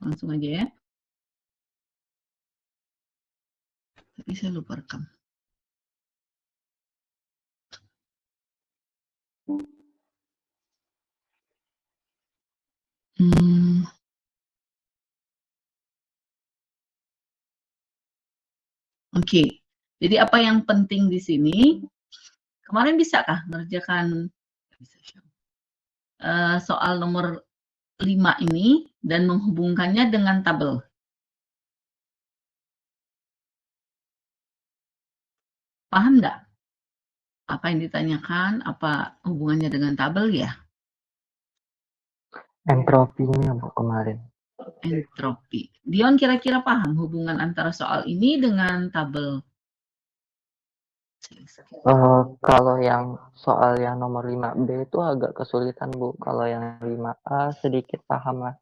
Langsung aja ya. Tapi saya lupa rekam. Oke, jadi apa yang penting di sini? Kemarin bisakah mengerjakan soal nomor 5 ini dan menghubungkannya dengan tabel? Paham nggak? Apa yang ditanyakan, apa hubungannya dengan tabel ya? Entropinya Bu kemarin. Entropi. Dion kira-kira paham hubungan antara soal ini dengan tabel? Kalau yang soal yang nomor 5B itu agak kesulitan Bu. Kalau yang 5A sedikit paham lah.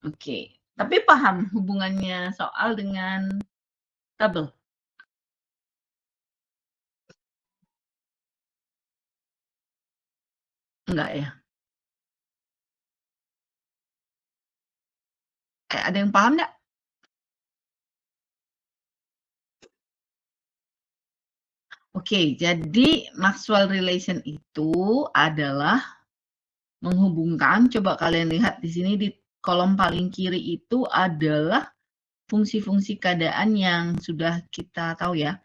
Oke, tapi paham hubungannya soal dengan tabel? Enggak ya? Ada yang paham nggak? Oke, jadi Maxwell relation itu adalah menghubungkan, coba kalian lihat di sini di kolom paling kiri itu adalah fungsi-fungsi keadaan yang sudah kita tahu ya.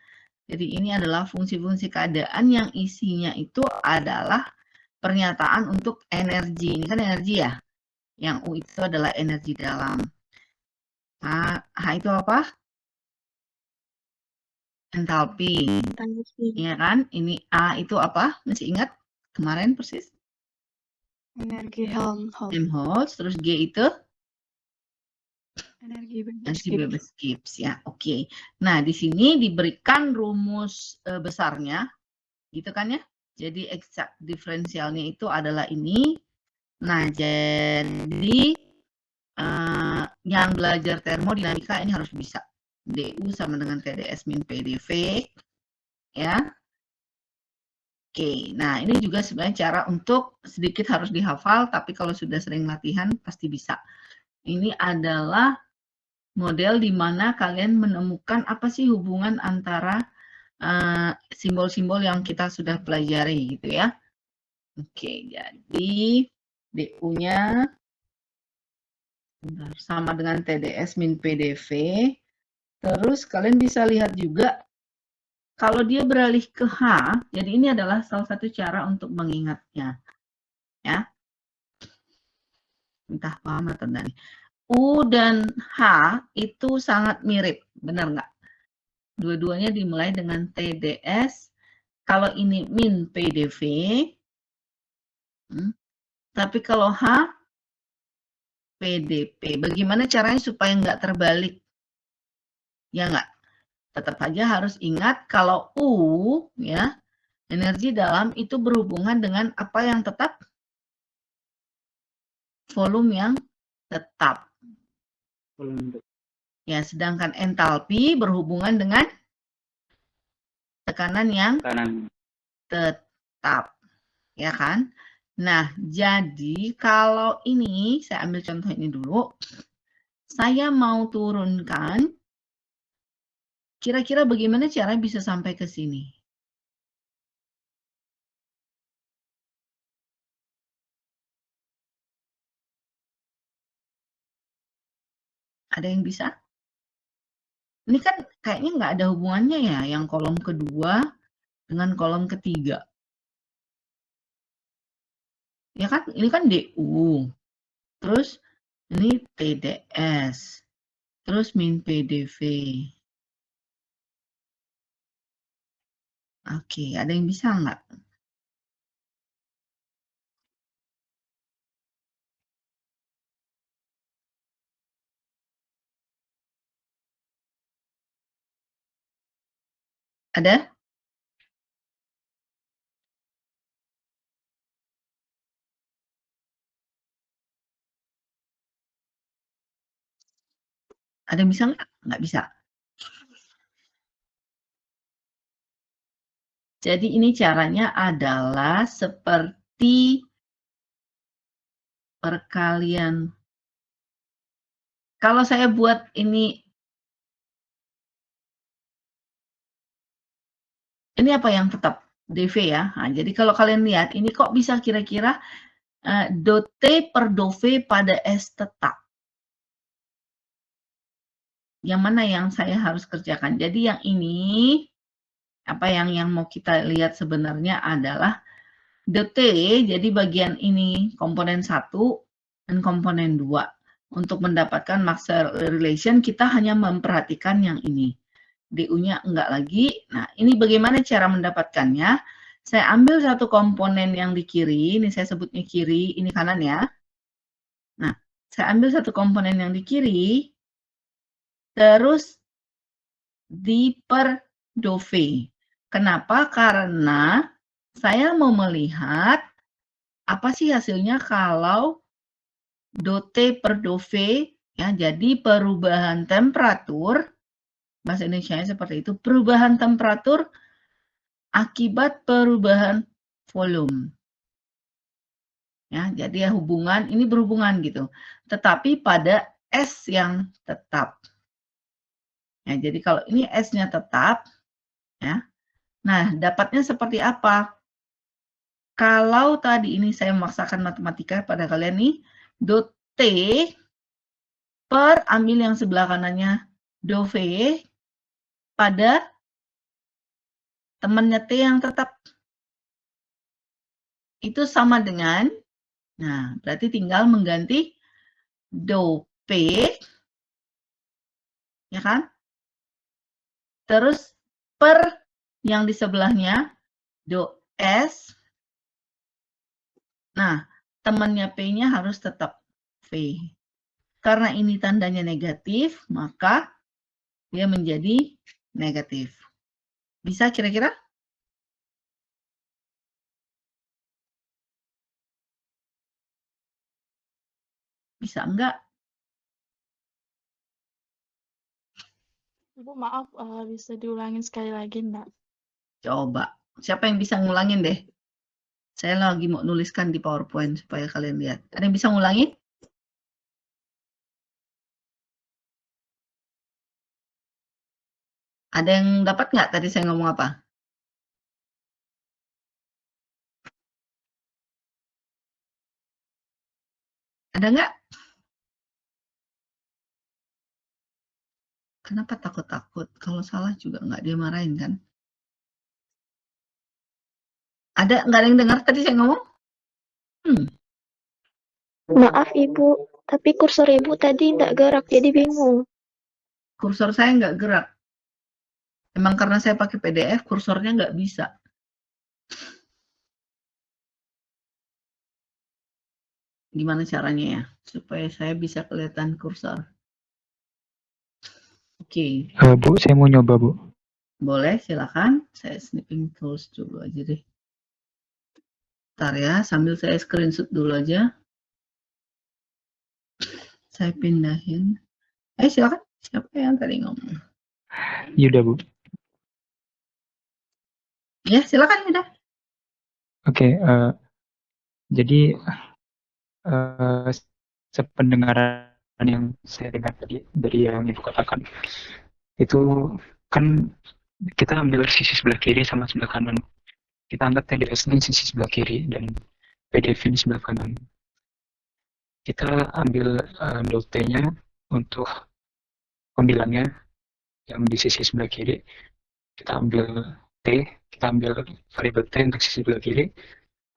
Jadi ini adalah fungsi-fungsi keadaan yang isinya itu adalah pernyataan untuk energi. Ini kan energi ya. Yang U itu adalah energi dalam. H itu apa? Entalpi. Iya kan? Ini A itu apa? Masih ingat kemarin persis? Energi Helmholtz. Helmholtz. Terus G itu? Energi bebas Gibbs ya. Oke. Nah, di sini diberikan rumus besarnya. Gitu kan ya? Jadi eksak diferensialnya itu adalah ini. Nah, jadi yang belajar termodinamika ini harus bisa. DU sama dengan TDS min PDV. Ya. Oke, nah ini juga sebenarnya cara untuk sedikit harus dihafal, tapi kalau sudah sering latihan pasti bisa. Ini adalah model di mana kalian menemukan apa sih hubungan antara simbol-simbol yang kita sudah pelajari gitu ya. Oke, jadi DU-nya sama dengan TDS min PDV. Terus kalian bisa lihat juga kalau dia beralih ke H, jadi ini adalah salah satu cara untuk mengingatnya. Ya. Entah paham atau enggak nih. U dan H itu sangat mirip, benar nggak? Dua-duanya dimulai dengan TDS. Kalau ini min PDV, tapi kalau H, PDP. Bagaimana caranya supaya nggak terbalik? Ya nggak? Tetap saja harus ingat kalau U, ya, energi dalam itu berhubungan dengan apa yang tetap? Volume yang tetap. Ya, sedangkan entalpi berhubungan dengan tekanan yang tetap. Ya kan? Nah, jadi kalau ini, saya ambil contoh ini dulu. Saya mau turunkan, kira-kira bagaimana cara bisa sampai ke sini? Ada yang bisa? Ini kan kayaknya nggak ada hubungannya ya, yang kolom kedua dengan kolom ketiga. Ya kan, ini kan DU. Terus ini TDS. Terus min PDV. Oke, ada yang bisa nggak? Ada? Ada yang bisa nggak? Nggak bisa. Jadi ini caranya adalah seperti perkalian Kalau saya buat ini apa yang tetap? DV ya. Nah, jadi kalau kalian lihat, ini kok bisa kira-kira do T per do V pada S tetap. Yang mana yang saya harus kerjakan? Jadi yang ini, apa yang mau kita lihat sebenarnya adalah do T, jadi bagian ini komponen 1 dan komponen 2. Untuk mendapatkan Maxwell relation, kita hanya memperhatikan yang ini. DU-nya enggak lagi. Nah, ini bagaimana cara mendapatkannya? Saya ambil satu komponen yang di kiri, ini saya sebutnya kiri, ini kanan ya. Nah, saya ambil satu komponen yang di kiri, terus diper do V. Kenapa? Karena saya mau melihat apa sih hasilnya kalau do T per do V, ya, jadi perubahan temperatur, bahasa Indonesianya seperti itu, perubahan temperatur akibat perubahan volume. Ya, jadi ya hubungan, ini berhubungan gitu. Tetapi pada S yang tetap. Ya, jadi kalau ini S-nya tetap, ya. Nah, dapatnya seperti apa? Kalau tadi ini saya memaksakan matematika pada kalian nih, do T per ambil yang sebelah kanannya do V pada temannya T yang tetap. Itu sama dengan, nah berarti tinggal mengganti do P, ya kan? Terus per yang di sebelahnya do S. Nah, temannya P-nya harus tetap V. Karena ini tandanya negatif, maka dia menjadi negatif. Bisa kira-kira? Bisa enggak? Ibu maaf, bisa diulangin sekali lagi enggak? Coba. Siapa yang bisa ngulangin deh? Saya lagi mau nuliskan di PowerPoint supaya kalian lihat. Ada yang bisa ngulangin? Ada yang dapat nggak tadi saya ngomong apa? Ada nggak? Kenapa takut-takut? Kalau salah juga nggak dia marahin kan? Ada nggak ada yang dengar tadi saya ngomong? Maaf Ibu, tapi kursor Ibu tadi nggak gerak, jadi bingung. Kursor saya nggak gerak. Emang karena saya pakai PDF, kursornya nggak bisa. Gimana caranya ya? Supaya saya bisa kelihatan kursor. Oke. Bu, saya mau nyoba, Bu. Boleh, silakan. Saya snipping tools dulu aja deh. Bentar ya, sambil saya screenshot dulu aja. Saya pindahin. Silakan. Siapa yang tadi ngomong? Yuda, Bu. Ya, silakan Yuda. Oke, jadi sependengaran yang saya dengar tadi dari yang Ibu katakan, itu kan kita ambil sisi sebelah kiri sama sebelah kanan. Kita anggap TDS ini sisi sebelah kiri dan PDF ini sebelah kanan. Kita ambil do T-nya untuk pembilangnya yang di sisi sebelah kiri. Kita ambil T, kita ambil variabel T untuk sisi sebelah kiri.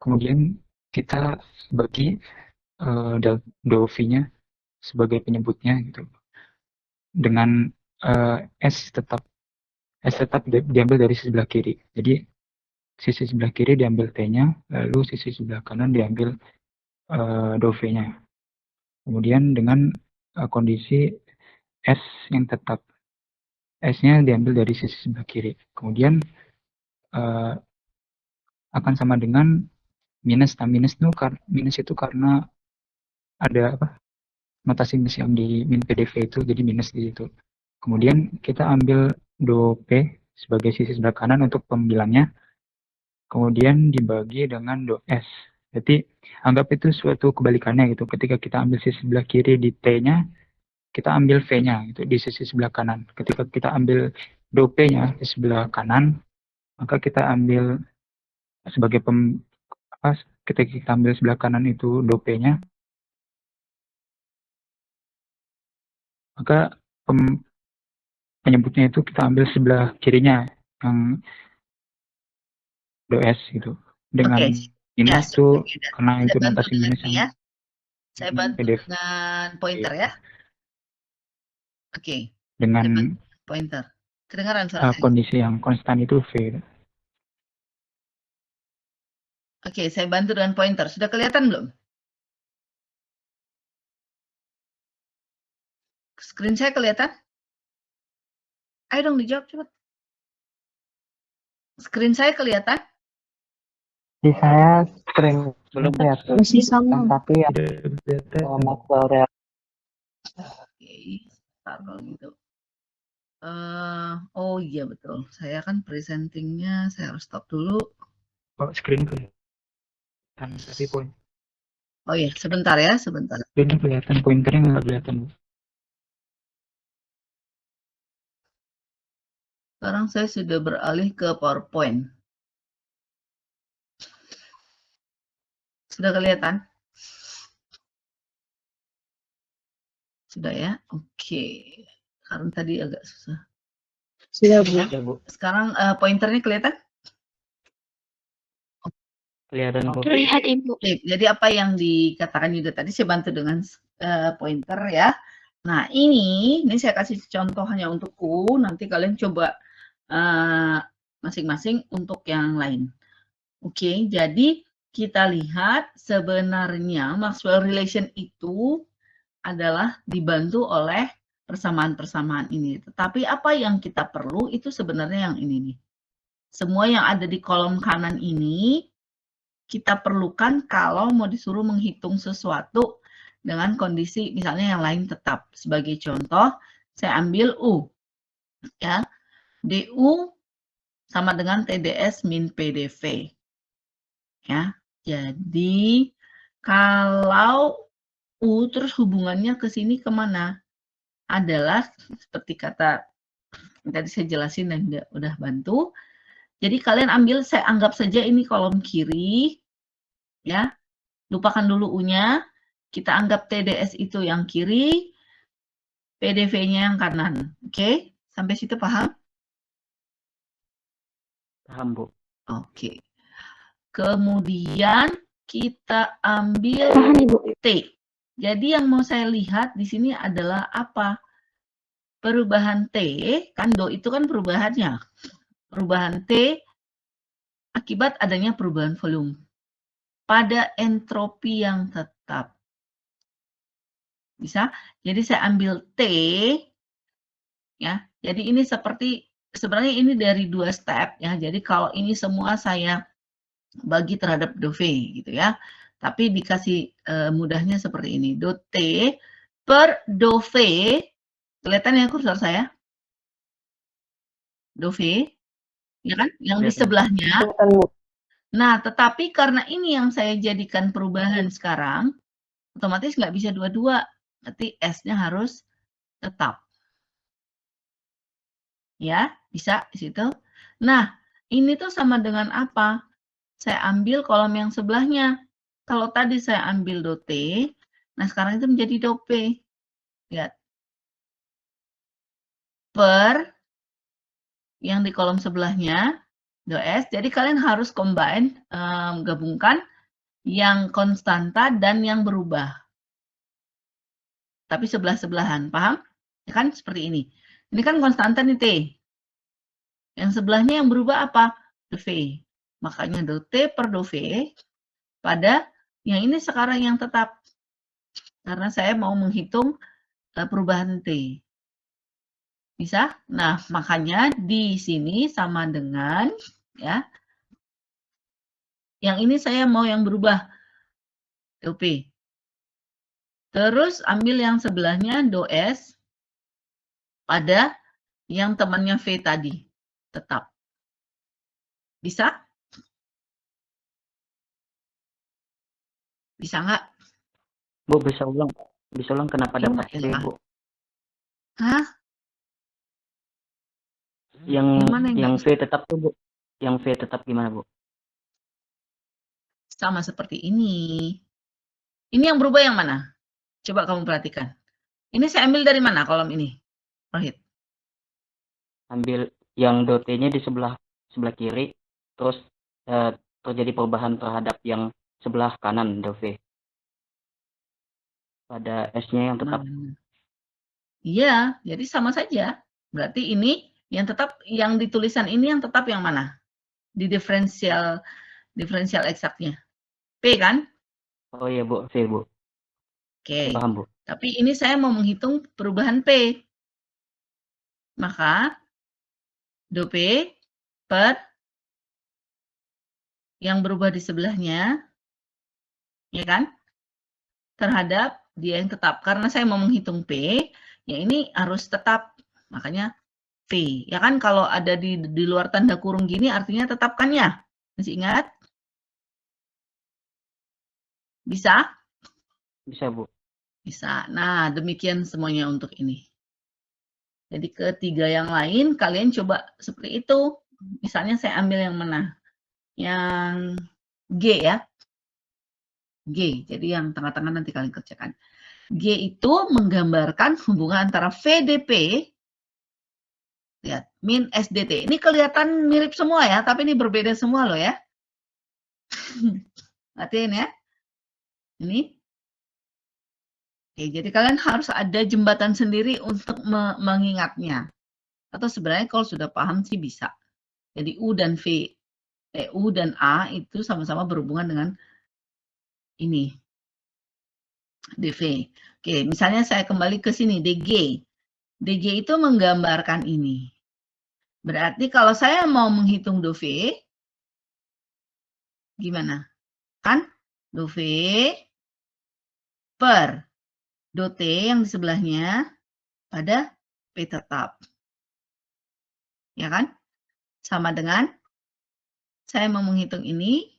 Kemudian kita bagi do V-nya sebagai penyebutnya gitu. Dengan S tetap diambil dari sisi sebelah kiri. Jadi sisi sebelah kiri diambil T-nya, lalu sisi sebelah kanan diambil do V-nya. Kemudian dengan kondisi S yang tetap. S-nya diambil dari sisi sebelah kiri. Kemudian akan sama dengan minus. Nah, minus itu karena ada apa? Notasi minus yang di min PDF itu, jadi minus di situ. Kemudian kita ambil do P sebagai sisi sebelah kanan untuk pembilangnya. Kemudian dibagi dengan do S. Jadi anggap itu suatu kebalikannya gitu. Ketika kita ambil sisi sebelah kiri di T-nya, kita ambil V-nya itu di sisi sebelah kanan. Ketika kita ambil do P-nya di sebelah kanan, maka kita ambil sebagai ketika kita ambil sebelah kanan itu do P-nya, maka penyebutnya itu kita ambil sebelah kirinya yang do S gitu. Dengan Oke, minus ya, itu beda. karena Saya itu bantu notasi dengan minus ini yang ya. Saya bantu PDF dengan pointer ya. Oke, saya dengan bantu pointer. Kedengaran suara saya? kondisi yang konstan itu V. Oke, saya bantu dengan pointer. Sudah kelihatan belum? Screen saya kelihatan? Ayo dong dijawab cepat. Screen saya kelihatan? Di saya screen Belum. kelihatan, Masih sama. tapi ya Maxwell real. Oke, sebentar kalau gitu. Oh iya betul. Saya kan presentingnya, saya harus stop dulu. Oh, screen kelihatan, tapi Oh iya, sebentar ya, sebentar. screen kelihatan, pointernya nggak kelihatan, Bu. Sekarang saya sudah beralih ke PowerPoint. Sudah kelihatan? Sudah ya? Oke. Karena tadi agak susah. Sudah, Bu. Ya, Bu. Sekarang pointernya kelihatan? Kelihatan, Bu. Terlihat Ibu. Oke, jadi apa yang dikatakan juga tadi saya bantu dengan pointer ya. Nah ini saya kasih contoh hanya untukku. Nanti kalian coba masing-masing untuk yang lain. Oke, jadi kita lihat sebenarnya Maxwell relation itu adalah dibantu oleh persamaan-persamaan ini. Tetapi apa yang kita perlu itu sebenarnya yang ini nih. Semua yang ada di kolom kanan ini kita perlukan kalau mau disuruh menghitung sesuatu dengan kondisi misalnya yang lain tetap. Sebagai contoh, saya ambil U. Ya. DU sama dengan TDS min PDV. Ya. Jadi kalau U terus hubungannya ke sini kemana? Adalah seperti kata tadi saya jelasin dan udah bantu. Jadi kalian ambil, saya anggap saja ini kolom kiri, ya. Lupakan dulu U-nya, kita anggap TDS itu yang kiri, PDV-nya yang kanan. Oke, sampai situ paham? Paham, Bu. Oke. Kemudian kita ambil Paham Ibu. T. Jadi yang mau saya lihat di sini adalah apa? Perubahan T, kan do itu kan perubahannya. Perubahan T akibat adanya perubahan volume pada entropi yang tetap. Bisa? Jadi saya ambil T, ya. Jadi ini seperti, sebenarnya ini dari 2 step, ya. Jadi kalau ini semua saya bagi terhadap do V, gitu ya. Tapi dikasih mudahnya seperti ini. Do T per do V, kelihatan ya kursor saya? Do V, ya kan? Yang di sebelahnya. Nah, tetapi karena ini yang saya jadikan perubahan sekarang, otomatis nggak bisa dua-dua. Berarti S-nya harus tetap. Ya, bisa di situ. Nah, ini tuh sama dengan apa? Saya ambil kolom yang sebelahnya. Kalau tadi saya ambil do T, nah sekarang itu menjadi do P. Lihat. Per yang di kolom sebelahnya, do S. Jadi kalian harus combine, gabungkan yang konstanta dan yang berubah. Tapi sebelah-sebelahan, paham? Ya kan seperti ini. Ini kan konstanta nih T. Yang sebelahnya yang berubah apa? Do V. Makanya do T per do V pada yang ini sekarang yang tetap. Karena saya mau menghitung perubahan T. Bisa? Nah, makanya di sini sama dengan, ya, yang ini saya mau yang berubah, do P. Terus ambil yang sebelahnya do S pada yang temannya V tadi. Tetap. Bisa? Bisa nggak? Bu, bisa ulang kenapa dapat V, Bu? Hah? Yang mana yang yang nggak V tetap tuh, Bu. Yang V tetap gimana, Bu? sama seperti ini. Ini yang berubah yang mana? Coba kamu perhatikan. Ini saya ambil dari mana kolom ini? Rohit. Ambil yang .t-nya di sebelah kiri, terus terjadi perubahan terhadap yang sebelah kanan V. Pada S-nya yang tetap. Iya, jadi sama saja. Berarti ini yang tetap, yang ditulisan ini yang tetap yang mana? Di diferensial eksaknya. P kan? Oh iya, Bu, V, Bu. Oke. Paham, Bu. Tapi ini saya mau menghitung perubahan P. Maka do P per yang berubah di sebelahnya, ya kan? Terhadap dia yang tetap. Karena saya mau menghitung P, ya ini harus tetap. Makanya P. Ya kan kalau ada di luar tanda kurung gini artinya tetapkan ya. Masih ingat? Bisa? Bisa, Bu. Bisa. Nah, demikian semuanya untuk ini. Jadi ketiga yang lain kalian coba seperti itu. Misalnya saya ambil yang mana? Yang G ya. G. Jadi yang tengah-tengah nanti kalian kerjakan. G itu menggambarkan hubungan antara VDP, lihat, min SDT. Ini kelihatan mirip semua ya, tapi ini berbeda semua loh ya. Perhatiin ya. Ini. Oke, jadi kalian harus ada jembatan sendiri untuk mengingatnya. Atau sebenarnya kalau sudah paham sih bisa. Jadi U dan V, U dan A itu sama-sama berhubungan dengan ini, DV. Oke, misalnya saya kembali ke sini, DG. DG itu menggambarkan ini. Berarti kalau saya mau menghitung do V, gimana? Kan do V per do T yang di sebelahnya pada P tetap. Ya kan? Sama dengan saya mau menghitung ini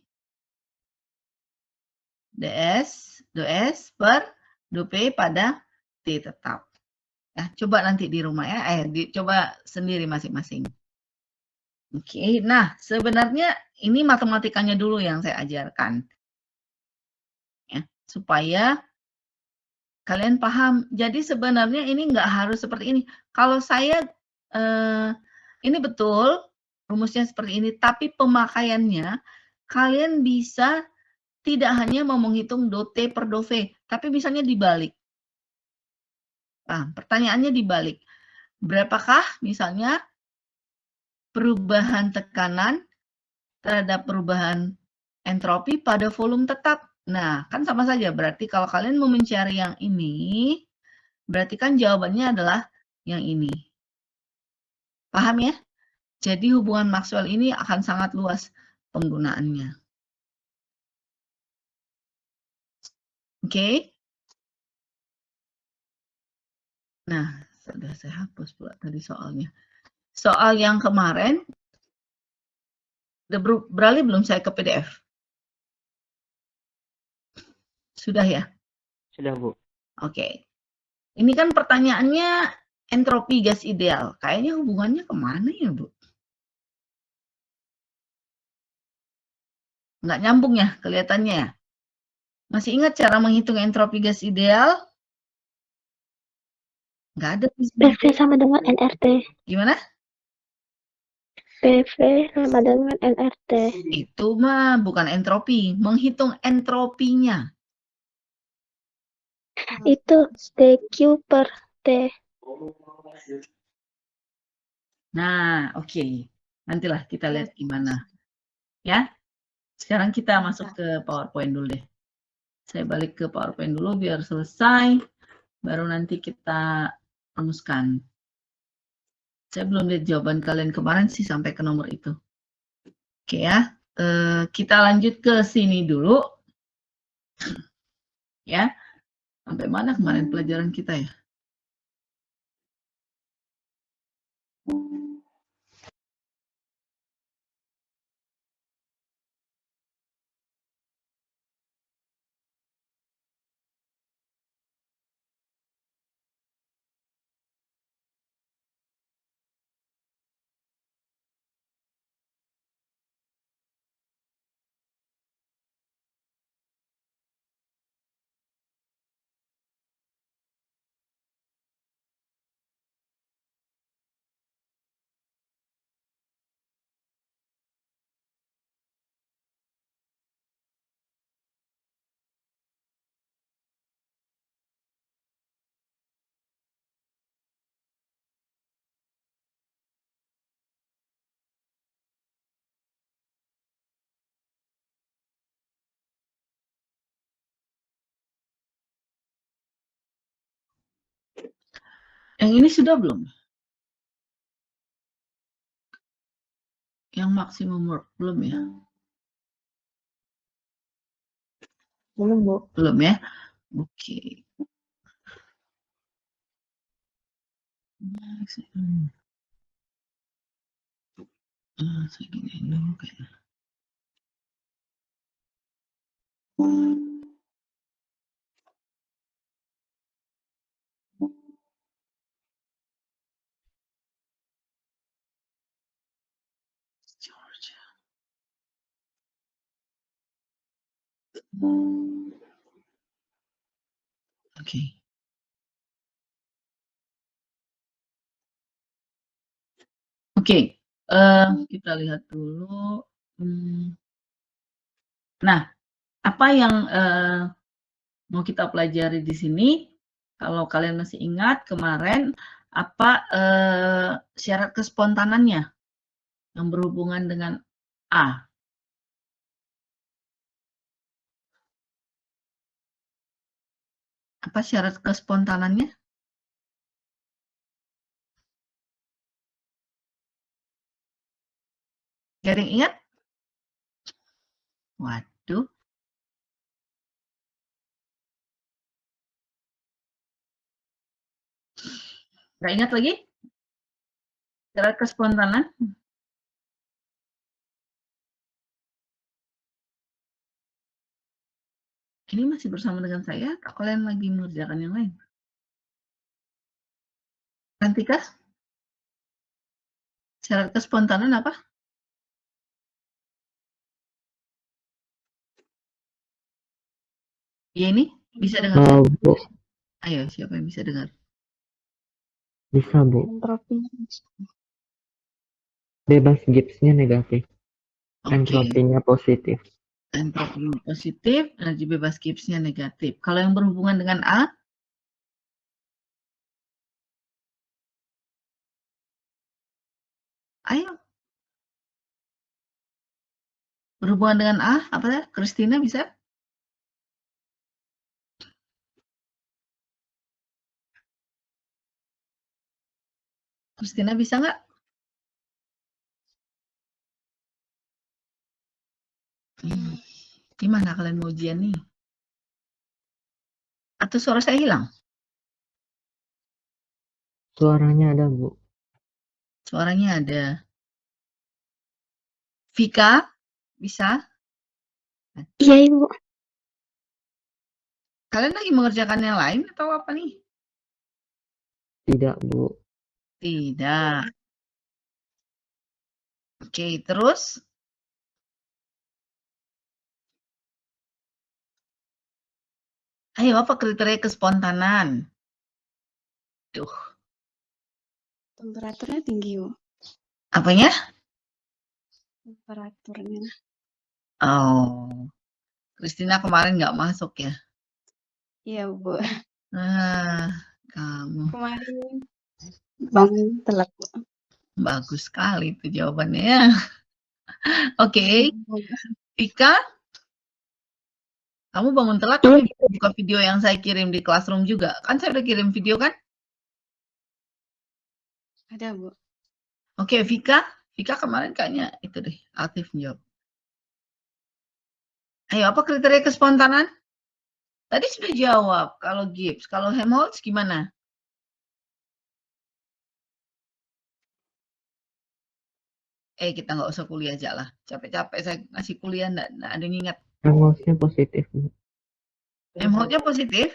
DS, do S per do P pada T tetap. Ya, coba nanti di rumah ya, coba sendiri masing-masing. Oke, nah sebenarnya ini matematikanya dulu yang saya ajarkan. Ya, supaya kalian paham. Jadi sebenarnya ini nggak harus seperti ini. Kalau saya, ini betul rumusnya seperti ini, tapi pemakaiannya kalian bisa tidak hanya mau menghitung do T per do V, tapi misalnya dibalik. Nah, pertanyaannya dibalik. Berapakah misalnya perubahan tekanan terhadap perubahan entropi pada volume tetap? Nah, kan sama saja. Berarti kalau kalian mau mencari yang ini, berarti kan jawabannya adalah yang ini. Paham ya? Jadi hubungan Maxwell ini akan sangat luas penggunaannya. Oke? Nah, sudah saya hapus pula tadi soalnya. Soal yang kemarin, udah beralih belum saya ke PDF? Sudah ya? Sudah, Bu. Oke. Ini kan pertanyaannya entropi gas ideal. Kayaknya hubungannya kemana ya, Bu? Nggak nyambung ya kelihatannya ya? Masih ingat cara menghitung entropi gas ideal? Nggak ada. PV sama dengan NRT. Gimana? PV sama dengan NRT. Itu mah bukan entropi. Menghitung entropinya. Itu DQ per T. Nah, oke. Nantilah kita lihat gimana. Ya. Sekarang kita masuk ke PowerPoint dulu deh. Saya balik ke PowerPoint dulu biar selesai. Baru nanti kita rumuskan. Saya belum lihat jawaban kalian kemarin sih sampai ke nomor itu. Oke ya. Kita lanjut ke sini dulu. Ya. Sampai mana kemarin pelajaran kita ya? Yang ini sudah belum? Yang maksimum work belum ya? Belum, Bu. Belum ya? Oke. Saya giniin dulu kayaknya. Georgia. Oke. Oke, kita lihat dulu. Nah, apa yang mau kita pelajari di sini? Kalau kalian masih ingat kemarin apa syarat kespontanannya yang berhubungan dengan A? Apa syarat kespontanannya? Ada yang ingat? Waduh. Nggak ingat lagi? Syarat kespontanan? Ini masih bersama dengan saya atau kalian lagi mengerjakan yang lain? Rantika? Syarat kespontanan apa? Ya ini bisa dengar? Bu. Ayo, siapa yang bisa dengar? Bisa, Bu. Entropinya. Bebas Gibbs-nya negatif. Oke. Entropinya positif. Entropi positif, energi bebas Gibbs-nya negatif. Kalau yang berhubungan dengan A? Ayo. Berhubungan dengan A, apa ya? Christina bisa? Christina bisa nggak? Gimana kalian mau ujian nih? Atau suara saya hilang? Suaranya ada, Bu. Suaranya ada. Vika, bisa? Iya, Ibu. Kalian lagi mengerjakan yang lain atau apa nih? Tidak, Bu. Tidak. Oke, terus? Ayo, apa kriteria kespontanan? Duh. Temperaturnya tinggi, Bu. Apanya? Temperaturnya. Oh, Christina kemarin nggak masuk ya? Iya, Bu. Ah, kamu. Kemarin bangun telat, Bu. Bagus sekali itu jawabannya ya. Oke, Vika, kamu bangun telat tapi buka video yang saya kirim di Classroom juga. Kan saya udah kirim video kan? Ada, Bu. Oke, Vika. Vika kemarin kayaknya itu deh, aktif jawab. Ayo, apa kriteria kespontanan? Tadi sudah jawab. Kalau Gibbs, kalau Helmholtz gimana? Kita nggak usah kuliah aja lah. Capek-capek saya ngasih kuliah, nggak ada yang ingat. Helmholtz-nya positif, Bu. Helmholtz-nya positif?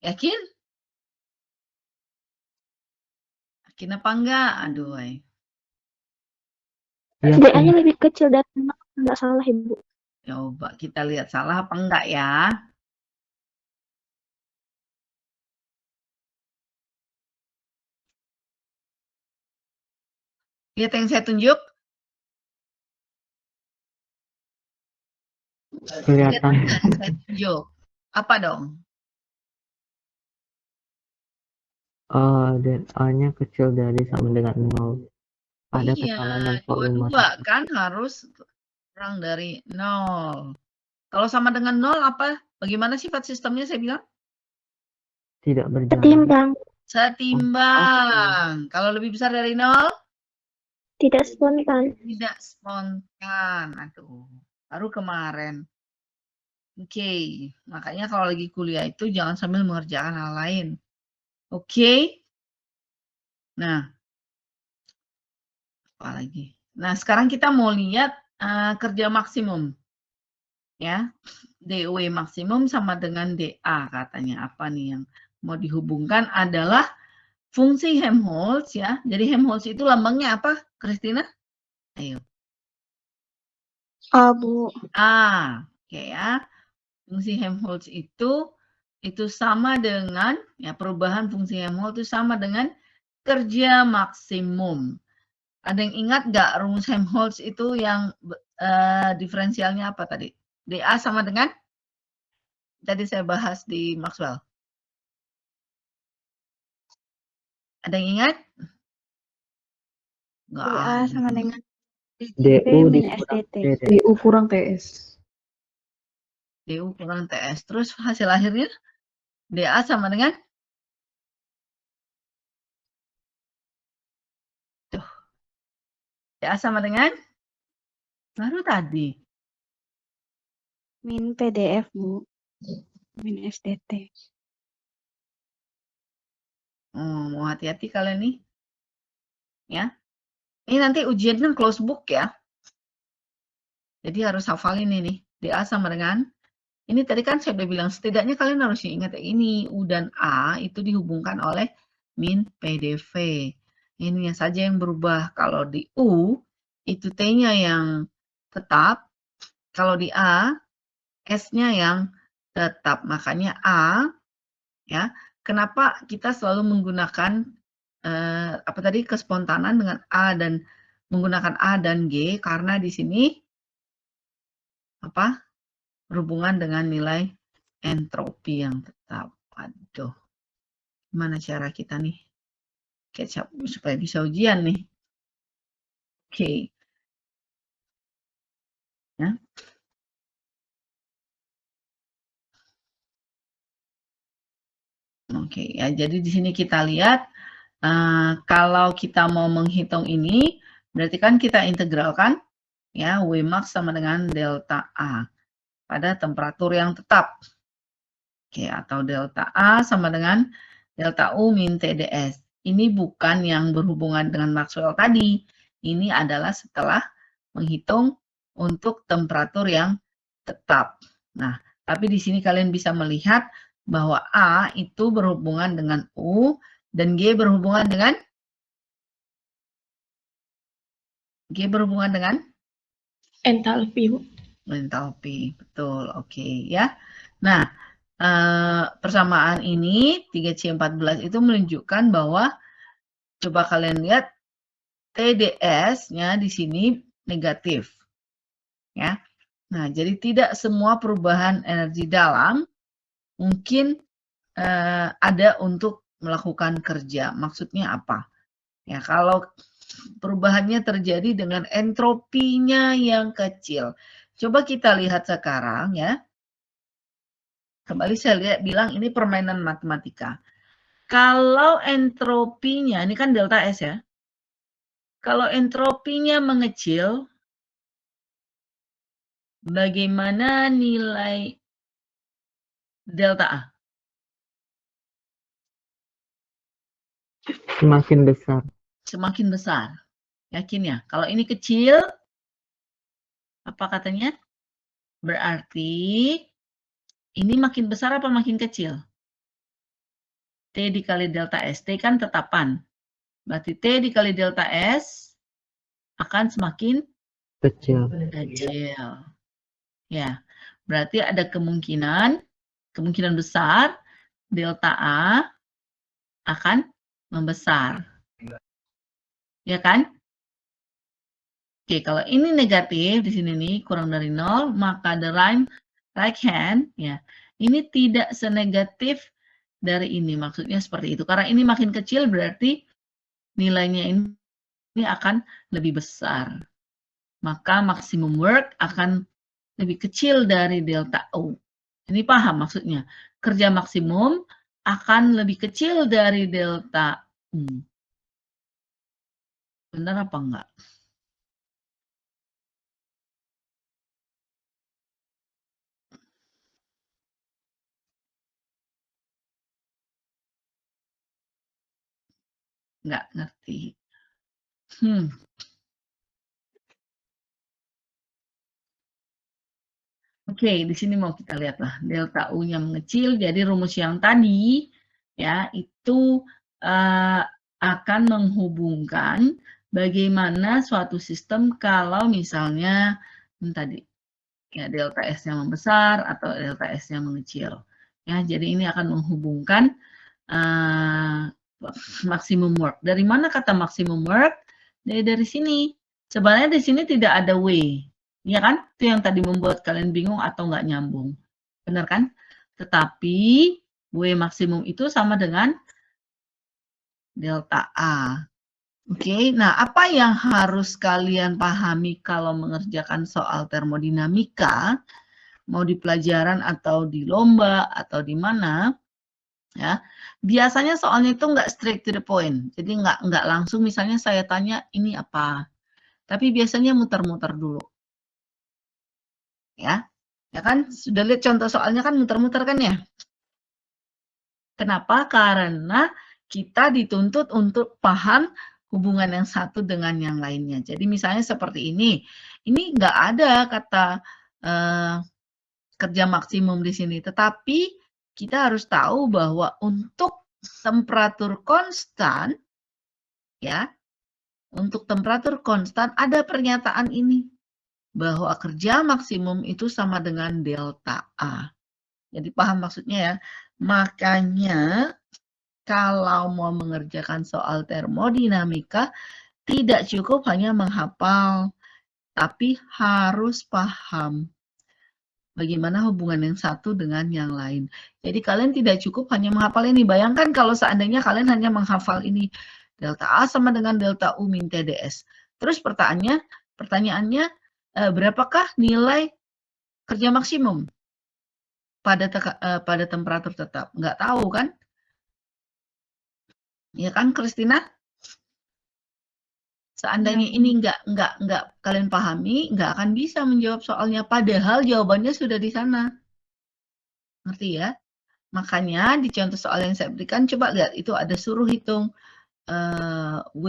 Yakin? Yakin apa enggak? Aduh, DA-nya lebih kecil dari 0, nggak salah, Ibu. coba kita lihat salah apa enggak ya. Lihat yang saya tunjuk. Kelihatan. Lihat yang saya tunjuk. Apa dong? Dan A-nya kecil dari sama dengan 0. Ada tekanan dan volume. Dua-dua kan harus kurang dari 0. Kalau sama dengan 0 apa? Bagaimana sifat sistemnya saya bilang? Tidak berjalan. Setimbang. Setimbang. Kalau lebih besar dari 0? Tidak spontan. Tidak spontan. Aduh, baru kemarin. Oke, makanya kalau lagi kuliah itu jangan sambil mengerjakan hal lain. Oke. Nah, apa lagi? Nah, sekarang kita mau lihat kerja maksimum. Ya, DW maksimum sama dengan DA katanya. Apa nih yang mau dihubungkan adalah fungsi Helmholtz ya. Jadi Helmholtz itu lambangnya apa, Christina? Ayo. A, Bu. A. Oke ya. Fungsi Helmholtz itu sama dengan ya, perubahan fungsi Helmholtz itu sama dengan kerja maksimum. Ada yang ingat nggak rumus Helmholtz itu yang diferensialnya apa tadi? DA sama dengan tadi saya bahas di Maxwell. Ada yang ingat? Nggak DA ada. sama dengan DU min dikurang SDT. TD. DU kurang TS. DU kurang TS. Terus hasil akhirnya DA sama dengan tuh. DA sama dengan baru tadi. Min PDF, Bu. Min SDT. Mau hati-hati kalian nih. Ya. Ini nanti ujian kan close book ya. Jadi harus hafalin ini. DA sama dengan ini tadi kan saya udah bilang setidaknya kalian harus ingat ini U dan A itu dihubungkan oleh min PDV. Ini saja yang berubah. Kalau di U itu T-nya yang tetap. Kalau di A S-nya yang tetap. Makanya A ya. Kenapa kita selalu menggunakan apa tadi kespontanan dengan A dan menggunakan A dan G karena di sini apa? Berhubungan dengan nilai entropi yang tetap. Aduh, gimana cara kita nih catch up supaya bisa ujian nih? Oke. Ya. Oke, ya jadi di sini kita lihat kalau kita mau menghitung ini berarti kan kita integralkan ya Wmax sama dengan delta A pada temperatur yang tetap. Oke, atau delta A sama dengan delta U min TDS. Ini bukan yang berhubungan dengan Maxwell tadi. Ini adalah setelah menghitung untuk temperatur yang tetap. Nah, tapi di sini kalian bisa melihat bahwa A itu berhubungan dengan U dan G berhubungan dengan Entalpi, Bu. entalpi. Betul, oke ya. Nah, persamaan ini 3C14 itu menunjukkan bahwa coba kalian lihat TDS-nya di sini negatif. Ya. Nah, jadi tidak semua perubahan energi dalam mungkin ada untuk melakukan kerja. Maksudnya apa? Ya, kalau perubahannya terjadi dengan entropinya yang kecil. Coba kita lihat sekarang ya. Kembali saya bilang ini permainan matematika. Kalau entropinya, ini kan delta S ya. Kalau entropinya mengecil, bagaimana nilai delta A? Semakin besar. Semakin besar. Yakin ya? Kalau ini kecil, apa katanya? Berarti ini makin besar apa makin kecil? T dikali delta S. T kan tetapan. Berarti T dikali delta S akan semakin Kecil. Ya, berarti ada kemungkinan besar delta A akan membesar. Ya kan? Oke, kalau ini negatif di sini nih kurang dari 0, maka the right hand ya, ini tidak senegatif dari ini. Maksudnya seperti itu. Karena ini makin kecil berarti nilainya ini akan lebih besar. Maka maksimum work akan lebih kecil dari delta U. Ini paham maksudnya. Kerja maksimum akan lebih kecil dari delta U. Benar apa enggak? Enggak ngerti. Oke, di sini mau kita lihat lah. Delta U-nya mengecil, jadi rumus yang tadi ya itu akan menghubungkan bagaimana suatu sistem kalau misalnya tadi ya delta S-nya membesar atau delta S-nya mengecil. Ya, jadi ini akan menghubungkan maximum work. Dari mana kata maximum work? Dari sini. Sebenarnya di sini tidak ada W. Ya kan? Itu yang tadi membuat kalian bingung atau nggak nyambung. Benar kan? Tetapi W maksimum itu sama dengan delta A. Oke, nah apa yang harus kalian pahami kalau mengerjakan soal termodinamika, mau di pelajaran atau di lomba atau di mana, ya biasanya soalnya itu nggak straight to the point. Jadi nggak langsung misalnya saya tanya ini apa, tapi biasanya muter-muter dulu. Ya kan sudah lihat contoh soalnya kan muter-muter kan ya. Kenapa? Karena kita dituntut untuk paham hubungan yang satu dengan yang lainnya. Jadi misalnya seperti ini nggak ada kata kerja maksimum di sini, tetapi kita harus tahu bahwa untuk temperatur konstan, ya, untuk temperatur konstan ada pernyataan ini, bahwa kerja maksimum itu sama dengan delta A. Jadi paham maksudnya ya. Makanya kalau mau mengerjakan soal termodinamika, tidak cukup hanya menghafal, tapi harus paham bagaimana hubungan yang satu dengan yang lain. Jadi kalian tidak cukup hanya menghafal ini. Bayangkan kalau seandainya kalian hanya menghafal ini. Delta A sama dengan delta U min TDS. Terus pertanyaannya berapakah nilai kerja maksimum pada temperatur tetap? Nggak tahu kan? Ya kan, Christina? Seandainya ini nggak kalian pahami, nggak akan bisa menjawab soalnya. Padahal jawabannya sudah di sana. Ngerti ya? Makanya di contoh soal yang saya berikan, coba lihat itu ada suruh hitung W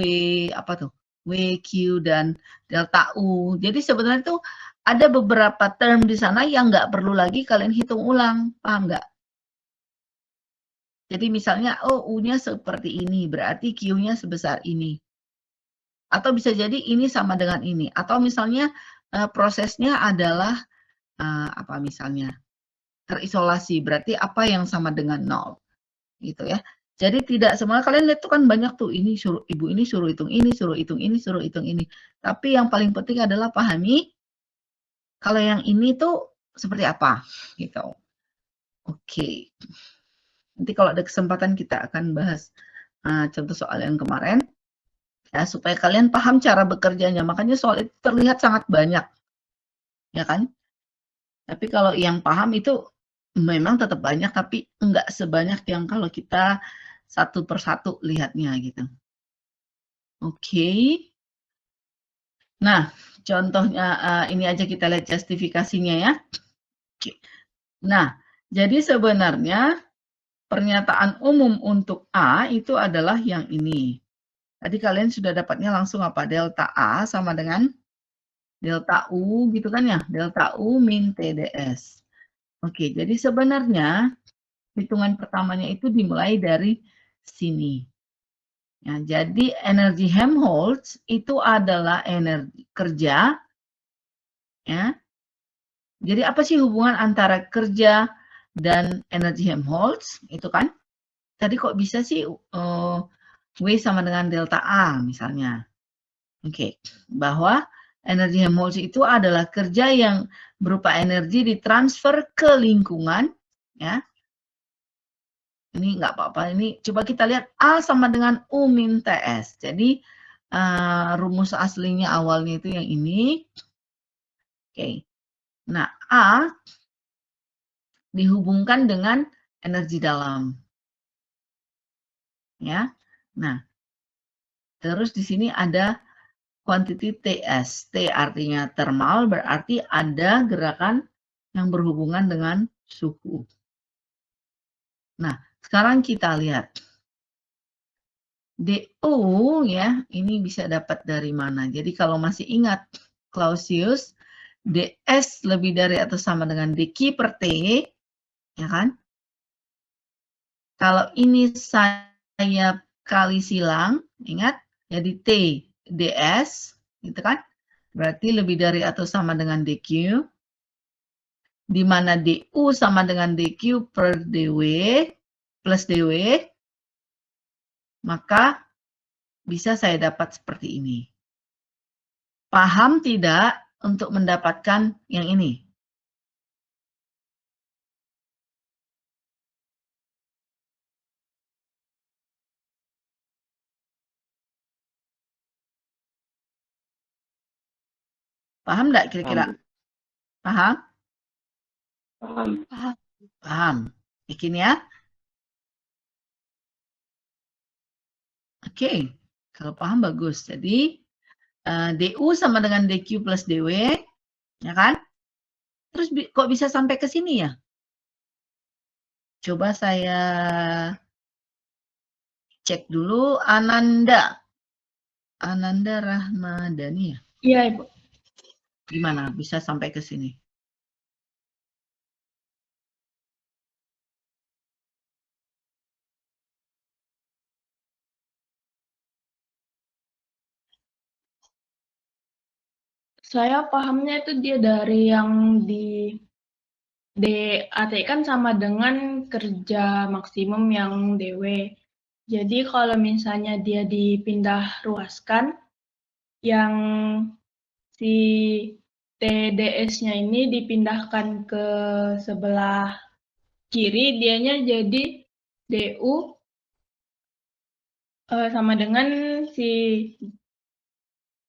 apa tuh? W, Q, dan delta U. Jadi sebenarnya itu ada beberapa term di sana yang nggak perlu lagi kalian hitung ulang. Paham nggak? Jadi misalnya, oh U-nya seperti ini, berarti Q-nya sebesar ini. Atau bisa jadi ini sama dengan ini. Atau misalnya prosesnya adalah apa misalnya? Terisolasi, berarti apa yang sama dengan 0. Gitu ya. Jadi tidak semua kalian lihat tuh kan banyak tuh ini suruh ibu ini suruh hitung ini, suruh hitung ini, suruh hitung ini. Tapi yang paling penting adalah pahami kalau yang ini tuh seperti apa gitu. Oke. Nanti kalau ada kesempatan kita akan bahas contoh soal yang kemarin ya supaya kalian paham cara bekerjanya. Makanya soal itu terlihat sangat banyak. Ya kan? Tapi kalau yang paham itu memang tetap banyak tapi enggak sebanyak yang kalau kita satu persatu lihatnya gitu. Oke. Nah, contohnya ini aja kita lihat justifikasinya ya. Oke. Nah, jadi sebenarnya pernyataan umum untuk A itu adalah yang ini. Tadi kalian sudah dapatnya langsung apa? Delta A sama dengan delta U gitu kan ya? Delta U min TDS. Oke, jadi sebenarnya hitungan pertamanya itu dimulai dari sini. Ya, jadi energi Helmholtz itu adalah energi kerja. Ya. Jadi apa sih hubungan antara kerja dan energi Helmholtz? Itu kan? Tadi kok bisa sih W sama dengan delta A misalnya. Oke, bahwa energi Helmholtz itu adalah kerja yang berupa energi ditransfer ke lingkungan. Ya. Ini nggak apa-apa, ini coba kita lihat A sama dengan U min TS. Jadi rumus aslinya awalnya itu yang ini. Oke. Nah, A dihubungkan dengan energi dalam. ya. Nah, terus di sini ada quantity TS. T artinya thermal, berarti ada gerakan yang berhubungan dengan suhu. Nah, sekarang kita lihat. DO ya, ini bisa dapat dari mana? Jadi kalau masih ingat Clausius, DS lebih dari atau sama dengan dQ per T, ya kan? Kalau ini saya kali silang, ingat, jadi T DS, gitu kan? Berarti lebih dari atau sama dengan dQ, di mana DU sama dengan dQ per dW plus dW, maka bisa saya dapat seperti ini. Paham tidak untuk mendapatkan yang ini? Paham enggak kira-kira? Paham? Paham. Paham. Bikin ya. Oke, kalau paham bagus. Jadi DU sama dengan DQ plus DW, ya kan? Terus kok bisa sampai ke sini ya? Coba saya cek dulu. Ananda Rahmadani ya? Iya, Ibu. Gimana bisa sampai ke sini? Saya pahamnya itu dia dari yang di DAT kan sama dengan kerja maksimum yang DW. Jadi kalau misalnya dia dipindah ruaskan, yang si TDS-nya ini dipindahkan ke sebelah kiri, dianya jadi DU sama dengan si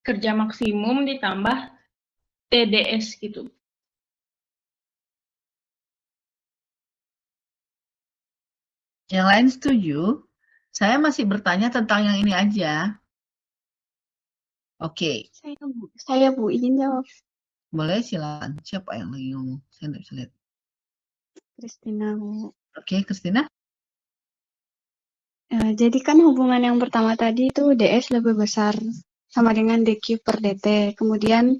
kerja maksimum ditambah TDS gitu. Yang lain setuju? Saya masih bertanya tentang yang ini aja. Oke. Saya Bu, izin jawab. Boleh silakan. Siapa yang lagi ngomong? Saya nggak bisa lihat. Kristina, Bu. Oke, Kristina. Jadi kan hubungan yang pertama tadi itu DS lebih besar sama dengan DQ per DT. Kemudian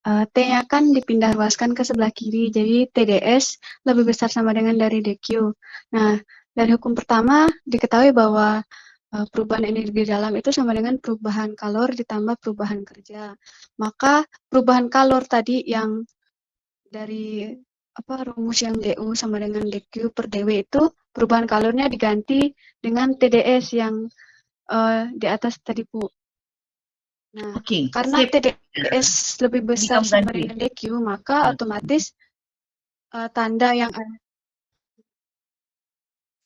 T-nya kan dipindah ruaskan ke sebelah kiri, jadi TDS lebih besar sama dengan dari DQ. Nah, dari hukum pertama diketahui bahwa perubahan energi dalam itu sama dengan perubahan kalor ditambah perubahan kerja. Maka perubahan kalor tadi yang dari rumus yang DU sama dengan DQ per DW itu perubahan kalornya diganti dengan TDS yang di atas tadi, Bu. Nah, Oke, karena TDS lebih besar sama dengan DQ, maka otomatis tanda yang ada.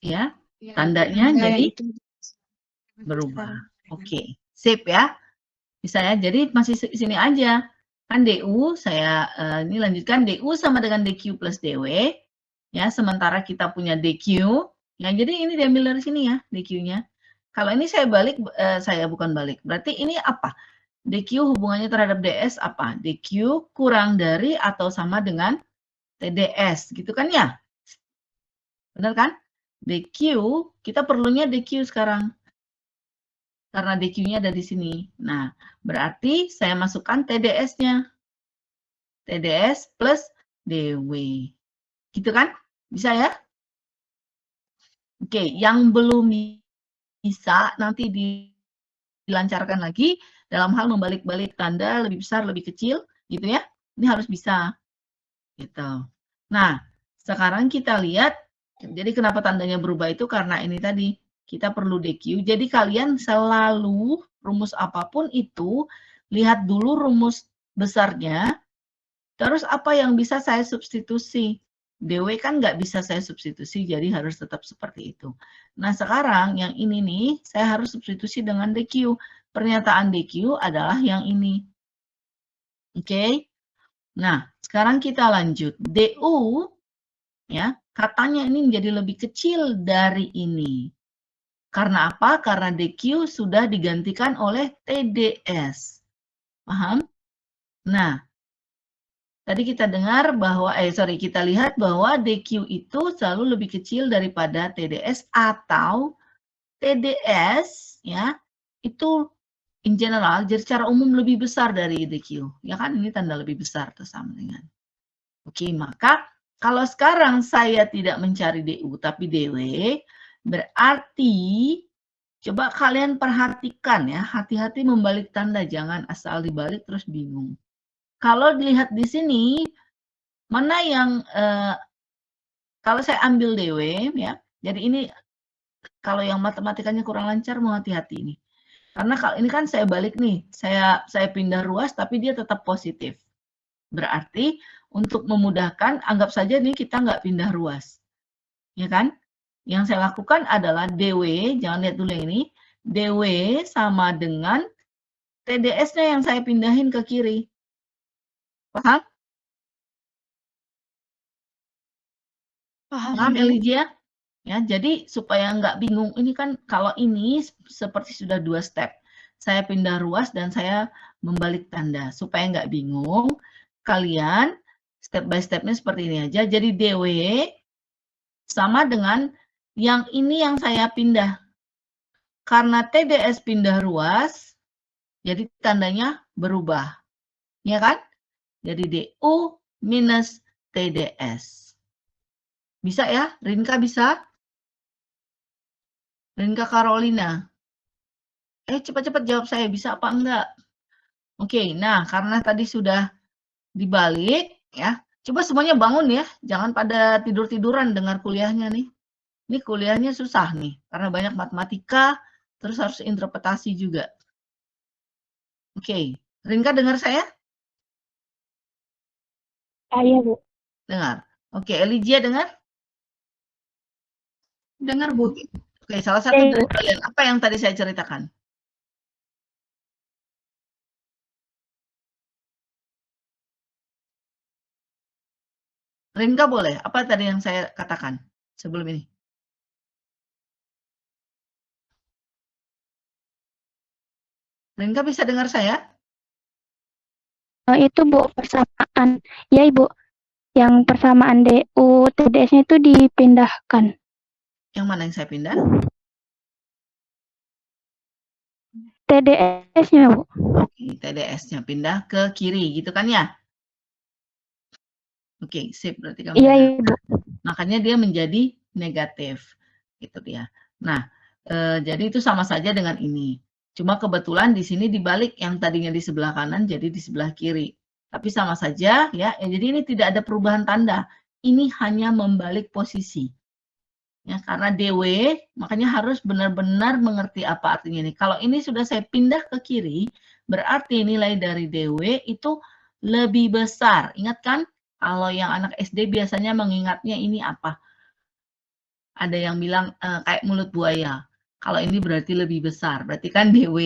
Ya, tandanya jadi berubah. Oke, sip ya. Bisa ya, jadi masih sini aja. Kan DU, saya ini lanjutkan DU sama dengan DQ plus DW. Ya, sementara kita punya DQ. Ya, jadi ini diambil dari sini ya, DQ-nya. Kalau ini saya balik, saya bukan balik. Berarti ini apa? DQ hubungannya terhadap DS apa? DQ kurang dari atau sama dengan TDS, gitu kan ya? Benar kan? DQ, kita perlunya DQ sekarang. Karena DQ-nya ada di sini. Nah, berarti saya masukkan TDS-nya. TDS plus DW. Gitu kan? Bisa ya? Oke, yang belum bisa nanti dilancarkan lagi dalam hal membalik-balik tanda lebih besar, lebih kecil, gitu ya. Ini harus bisa. Gitu. Nah, sekarang kita lihat, jadi kenapa tandanya berubah itu karena ini tadi, kita perlu DQ. Jadi kalian selalu rumus apapun itu, lihat dulu rumus besarnya, terus apa yang bisa saya substitusi. DW kan nggak bisa saya substitusi, jadi harus tetap seperti itu. Nah, sekarang yang ini nih, saya harus substitusi dengan DQ. Pernyataan DQ adalah yang ini. Oke? Nah, sekarang kita lanjut. DU, ya, katanya ini menjadi lebih kecil dari ini. Karena apa? Karena DQ sudah digantikan oleh TDS. Paham? Nah, tadi kita dengar bahwa, kita lihat bahwa DQ itu selalu lebih kecil daripada TDS atau TDS, ya, itu in general, jadi secara umum lebih besar dari DQ. Ya kan, ini tanda lebih besar tuh sama dengan. Oke, maka kalau sekarang saya tidak mencari DU tapi DW, berarti coba kalian perhatikan ya, hati-hati membalik tanda, jangan asal dibalik terus bingung. Kalau dilihat di sini, mana yang, kalau saya ambil DW, ya, jadi ini kalau yang matematikanya kurang lancar, mau hati-hati ini. Karena kalau ini kan saya balik nih, saya pindah ruas tapi dia tetap positif. Berarti untuk memudahkan, anggap saja nih kita nggak pindah ruas. Ya kan? Yang saya lakukan adalah DW, jangan lihat dulu yang ini, DW sama dengan TDS-nya yang saya pindahin ke kiri. Paham? Paham, Elijah? Ya, jadi supaya nggak bingung, ini kan kalau ini seperti sudah 2 step. Saya pindah ruas dan saya membalik tanda. Supaya nggak bingung, kalian step by stepnya seperti ini aja. Jadi DW sama dengan yang ini yang saya pindah. Karena TDS pindah ruas, jadi tandanya berubah. Ya kan? Jadi DU minus TDS. Bisa ya? Rinka bisa? Rinka Carolina. Cepat-cepat jawab saya, bisa apa enggak? Oke, nah karena tadi sudah dibalik, ya. Coba semuanya bangun ya, jangan pada tidur-tiduran dengar kuliahnya nih. Ini kuliahnya susah nih, karena banyak matematika, terus harus interpretasi juga. Oke, Rinka dengar saya? Iya, Bu. Dengar. Oke, Elijah dengar? Dengar, Bu. Oke, salah satu dari kalian, apa yang tadi saya ceritakan? Rinka boleh, apa tadi yang saya katakan sebelum ini? Rinka bisa dengar saya? Itu, Bu, persamaan. Ya, Ibu. Yang persamaan DU TDS-nya itu dipindahkan. Yang mana yang saya pindah? TDS-nya, Bu. Oke, TDS-nya pindah ke kiri, gitu kan ya? Oke, sip, berarti kamu Iya, benar. Ibu. Makanya dia menjadi negatif, gitu dia. Nah, jadi itu sama saja dengan ini. Cuma kebetulan di sini dibalik, yang tadinya di sebelah kanan jadi di sebelah kiri. Tapi sama saja ya, jadi ini tidak ada perubahan tanda. Ini hanya membalik posisi. Ya, karena DW, makanya harus benar-benar mengerti apa artinya ini. Kalau ini sudah saya pindah ke kiri, berarti nilai dari DW itu lebih besar. Ingat kan? Kalau yang anak SD biasanya mengingatnya ini apa? Ada yang bilang kayak mulut buaya. Kalau ini berarti lebih besar. Berarti kan DW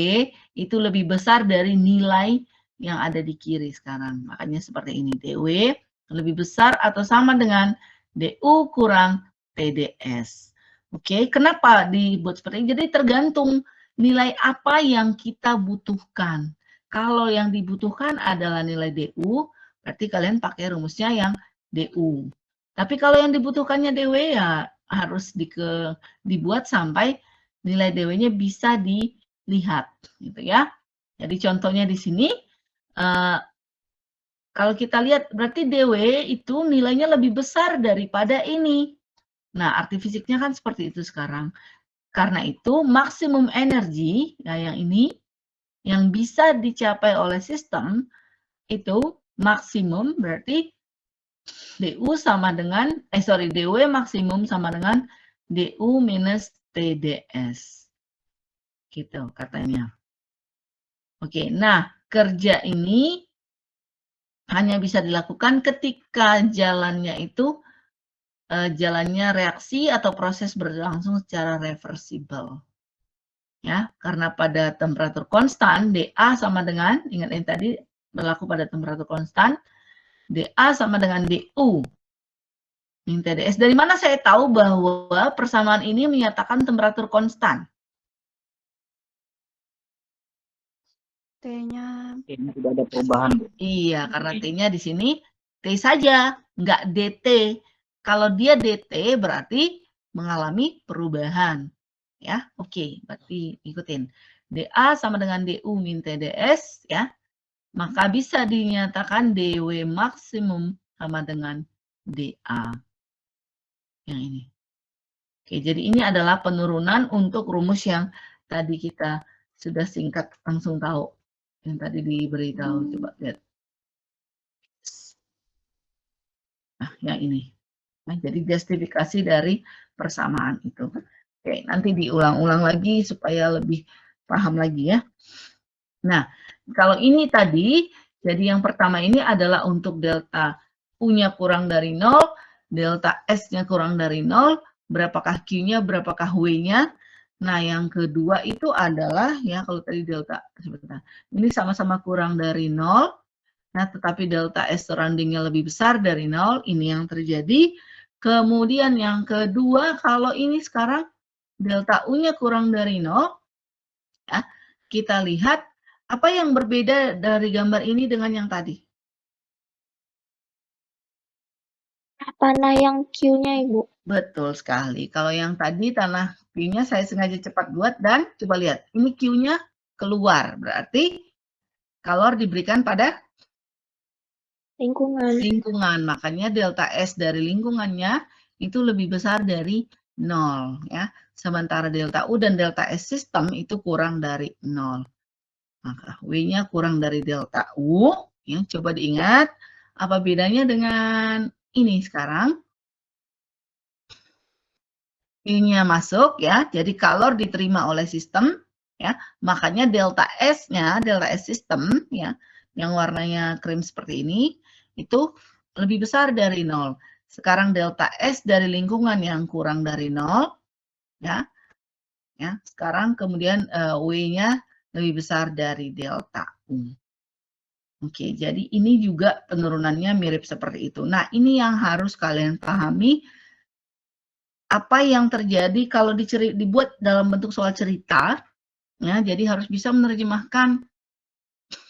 itu lebih besar dari nilai yang ada di kiri sekarang. Makanya seperti ini. DW lebih besar atau sama dengan DU kurang TDS. Oke, kenapa dibuat seperti ini? Jadi tergantung nilai apa yang kita butuhkan. Kalau yang dibutuhkan adalah nilai DU, berarti kalian pakai rumusnya yang DU. Tapi kalau yang dibutuhkannya DW ya harus dibuat sampai nilai DW-nya bisa dilihat, gitu ya. Jadi contohnya di sini, kalau kita lihat berarti DW itu nilainya lebih besar daripada ini. Nah, arti fisiknya kan seperti itu sekarang. Karena itu maksimum energi, ya yang ini, yang bisa dicapai oleh sistem itu maksimum berarti DU sama dengan, DW maksimum sama dengan DU minus TDS. Gitu katanya. Oke, nah kerja ini hanya bisa dilakukan ketika jalannya itu, jalannya reaksi atau proses berlangsung secara reversible. Ya, karena pada temperatur konstan, dA sama dengan, ingat ini tadi berlaku pada temperatur konstan, dA sama dengan DU min TDS. Dari mana saya tahu bahwa persamaan ini menyatakan temperatur konstan? T-nya Ini tidak ada perubahan, Bu. Iya, karena T-nya di sini T saja, nggak DT. Kalau dia DT berarti mengalami perubahan. Ya, oke, berarti ikutin. DA sama dengan DU min TDS, ya. Maka bisa dinyatakan DW maksimum sama dengan DA. Yang ini. Oke, jadi ini adalah penurunan untuk rumus yang tadi kita sudah singkat langsung tahu. Yang tadi diberitahu, coba lihat. Nah, yang ini. Nah, jadi justifikasi dari persamaan itu. Oke, nanti diulang-ulang lagi supaya lebih paham lagi ya. Nah, kalau ini tadi, jadi yang pertama ini adalah untuk delta U-nya kurang dari 0, delta S-nya kurang dari 0, berapakah Q-nya, berapakah W-nya. Nah, yang kedua itu adalah, ya kalau tadi delta, sebentar, ini sama-sama kurang dari 0, nah tetapi delta S surrounding-nya lebih besar dari 0, ini yang terjadi. Kemudian yang kedua, kalau ini sekarang delta U-nya kurang dari 0, ya, kita lihat apa yang berbeda dari gambar ini dengan yang tadi. Tanah yang Q-nya, Ibu. Betul sekali. Kalau yang tadi tanah Q-nya saya sengaja cepat buat dan coba lihat. Ini Q-nya keluar. Berarti kalor diberikan pada lingkungan. Makanya delta S dari lingkungannya itu lebih besar dari 0. Ya. Sementara delta U dan delta S sistem itu kurang dari 0. Maka W-nya kurang dari delta U. Ya, coba diingat. Apa bedanya dengan ini sekarang? Q-nya masuk ya, jadi kalor diterima oleh sistem ya, makanya delta S-nya, delta S sistem ya, yang warnanya krim seperti ini itu lebih besar dari 0. Sekarang delta S dari lingkungan yang kurang dari 0 ya. Ya, sekarang kemudian W-nya lebih besar dari delta U. Oke, jadi ini juga penurunannya mirip seperti itu. Nah, ini yang harus kalian pahami. Apa yang terjadi kalau dibuat dalam bentuk soal cerita, ya, jadi harus bisa menerjemahkan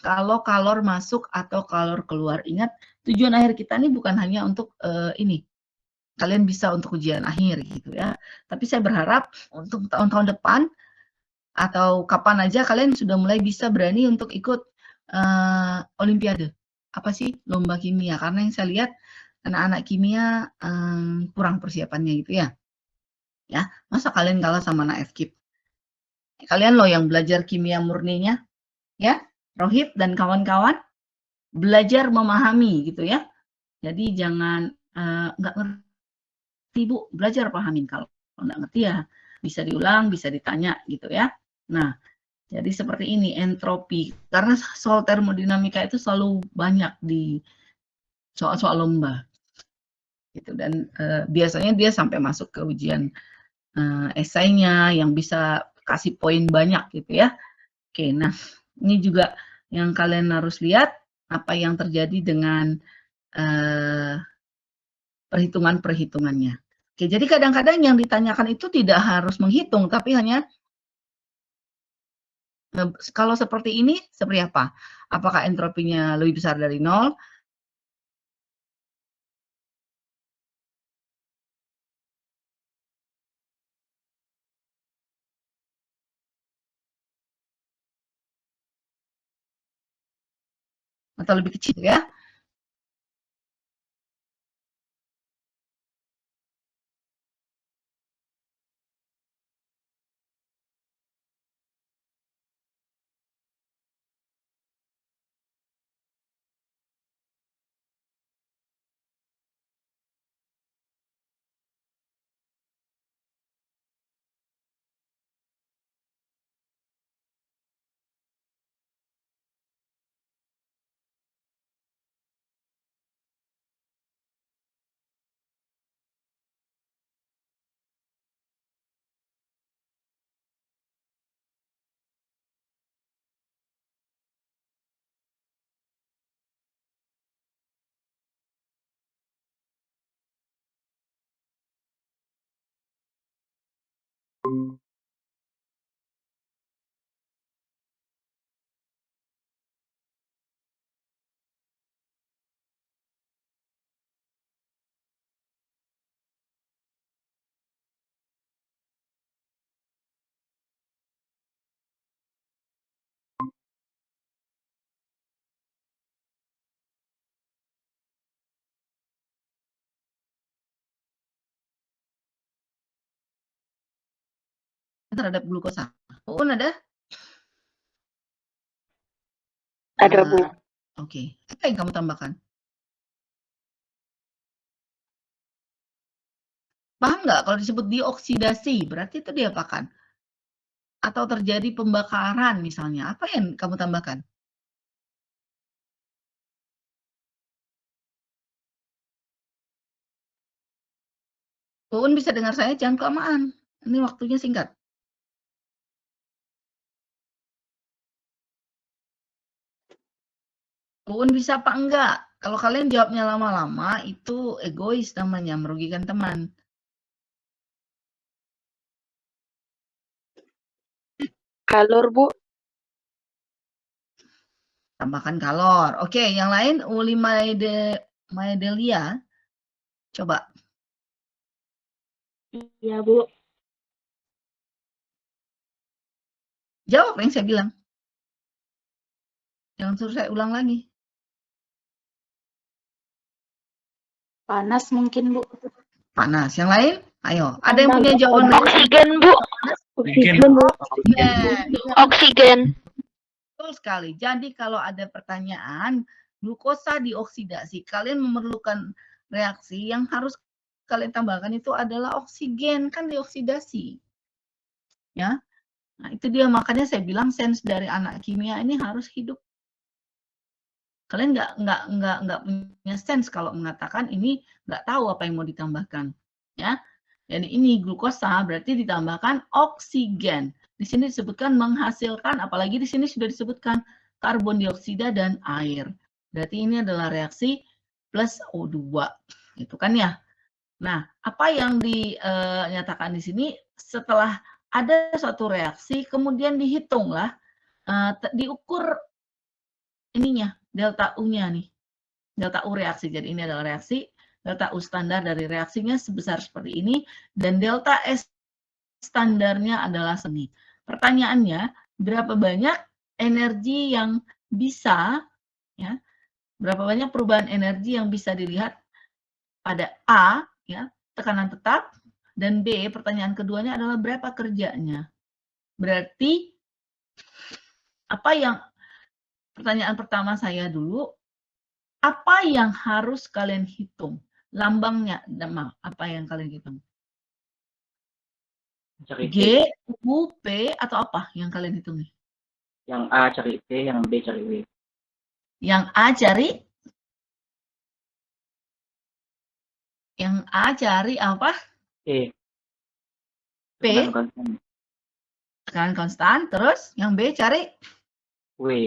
kalau kalor masuk atau kalor keluar. Ingat, tujuan akhir kita ini bukan hanya untuk ini, kalian bisa untuk ujian akhir gitu ya. Tapi saya berharap untuk tahun-tahun depan atau kapan aja kalian sudah mulai bisa berani untuk ikut olimpiade. Apa sih lomba kimia? Karena yang saya lihat anak-anak kimia kurang persiapannya gitu ya. Ya, masa kalian kalah sama anak FKIP? Kalian loh yang belajar kimia murninya, ya, Rohit dan kawan-kawan, belajar memahami gitu ya. Jadi jangan nggak ngerti Bu, belajar pahamin. Kalau nggak ngerti ya bisa diulang, bisa ditanya gitu ya. Nah, jadi seperti ini entropi. Karena soal termodinamika itu selalu banyak di soal-soal lomba. Gitu. Dan biasanya dia sampai masuk ke ujian esainya yang bisa kasih poin banyak gitu ya. Oke, nah ini juga yang kalian harus lihat apa yang terjadi dengan perhitungan-perhitungannya. Oke, jadi kadang-kadang yang ditanyakan itu tidak harus menghitung, tapi hanya kalau seperti ini, seperti apa? Apakah entropinya lebih besar dari 0? Atau lebih kecil ya? terhadap glukosa. Uun ada? Ada, Bu. Oke. Apa yang kamu tambahkan? Paham nggak kalau disebut dioksidasi, berarti itu diapakan? Atau terjadi pembakaran misalnya. Apa yang kamu tambahkan? Uun bisa dengar saya, jangan kelamaan. Ini waktunya singkat. Uun bisa apa enggak? Kalau kalian jawabnya lama-lama, itu egois namanya, merugikan teman. Kalor, Bu. Tambahkan kalor. Oke, yang lain Uli Maedelia. Coba. Iya, Bu. Jawab yang saya bilang. Jangan suruh saya ulang lagi. Panas mungkin, Bu. Panas. Yang lain? Ayo. Ada yang punya jawaban? Oksigen, Bu. Mungkin. Oksigen. Betul sekali. Jadi kalau ada pertanyaan, glukosa dioksidasi, kalian memerlukan reaksi yang harus kalian tambahkan itu adalah oksigen, kan dioksidasi. Ya. Nah, itu dia makanya saya bilang sense dari anak kimia ini harus hidup. Kalian nggak punya sense kalau mengatakan ini nggak tahu apa yang mau ditambahkan. Ya. Jadi ini glukosa berarti ditambahkan oksigen. Di sini disebutkan menghasilkan, apalagi di sini sudah disebutkan karbon dioksida dan air. Berarti ini adalah reaksi plus O2. Itu kan ya. Nah, apa yang dinyatakan di sini setelah ada suatu reaksi, kemudian dihitunglah, diukur ininya, delta U-nya nih. Delta U reaksi. Jadi ini adalah reaksi. Delta U standar dari reaksinya sebesar seperti ini, dan delta S standarnya adalah seni. Pertanyaannya, berapa banyak energi yang bisa, ya, berapa banyak perubahan energi yang bisa dilihat pada A, ya, tekanan tetap, dan B, pertanyaan keduanya adalah berapa kerjanya. Berarti, apa yang, pertanyaan pertama saya dulu, apa yang harus kalian hitung? Lambangnya, apa yang kalian hitung? Cari G, U, P, atau apa yang kalian hitung nih? yang A cari P, yang B cari W. Yang A cari? Yang A cari apa? E. P, tekanan konstan. Terus yang B cari? W.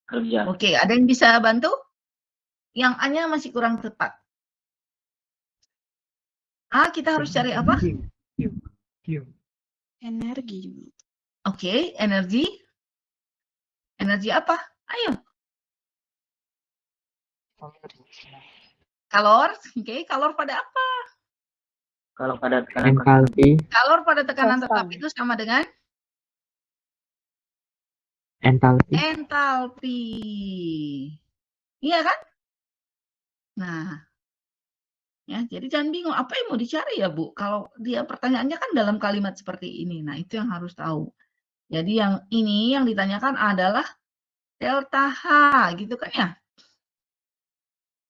Kerja. Oke, ada yang bisa bantu? Yang A-nya masih kurang tepat. A, kita harus cari apa? Energi. Oke, energi. Energi apa? Ayo. Kalor. Oke, kalor pada apa? Kalau pada tekanan Entalpi. Kalor pada tekanan tetap itu sama dengan? Entalpi. Entalpi. Iya kan? Nah, ya, jadi jangan bingung apa yang mau dicari ya, Bu. Kalau dia pertanyaannya kan dalam kalimat seperti ini. Nah, itu yang harus tahu. Jadi yang ini yang ditanyakan adalah delta H, gitu kan ya?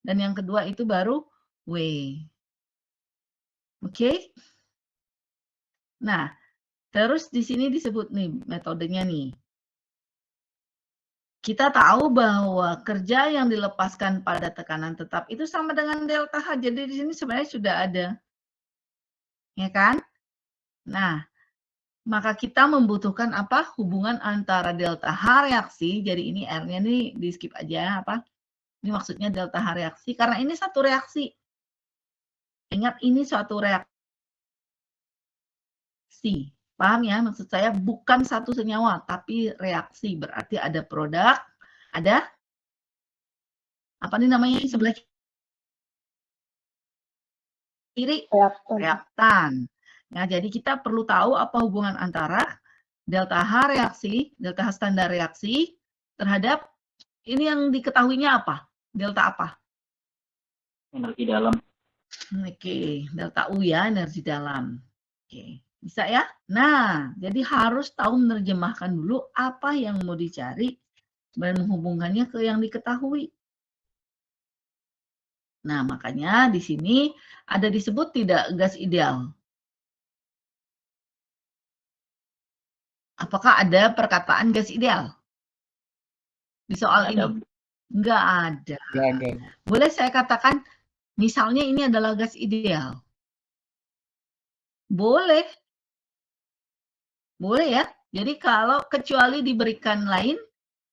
Dan yang kedua itu baru W. Oke? Nah, terus di sini disebut nih metodenya nih. Kita tahu bahwa kerja yang dilepaskan pada tekanan tetap itu sama dengan delta H. Jadi di sini sebenarnya sudah ada. Ya kan? Nah, maka kita membutuhkan apa? Hubungan antara delta H reaksi. Jadi ini R-nya nih di skip aja apa? Ini maksudnya delta H reaksi karena ini satu reaksi. Ingat ini suatu reaksi. Paham ya? Maksud saya bukan satu senyawa, tapi reaksi. Berarti ada produk, ada apa nih namanya sebelah kiri? Reaktan. Nah, jadi kita perlu tahu apa hubungan antara delta H reaksi, delta H standar reaksi terhadap ini yang diketahuinya apa? Delta apa? energi dalam. Oke, delta U ya, energi dalam. Oke. Bisa ya? Nah, jadi harus tahu menerjemahkan dulu apa yang mau dicari dan menghubungkannya ke yang diketahui. Nah, makanya di sini ada disebut tidak gas ideal. Apakah ada perkataan gas ideal di soal ini? Nggak ada. Boleh saya katakan, misalnya ini adalah gas ideal. Boleh. Boleh ya. Jadi kalau kecuali diberikan lain,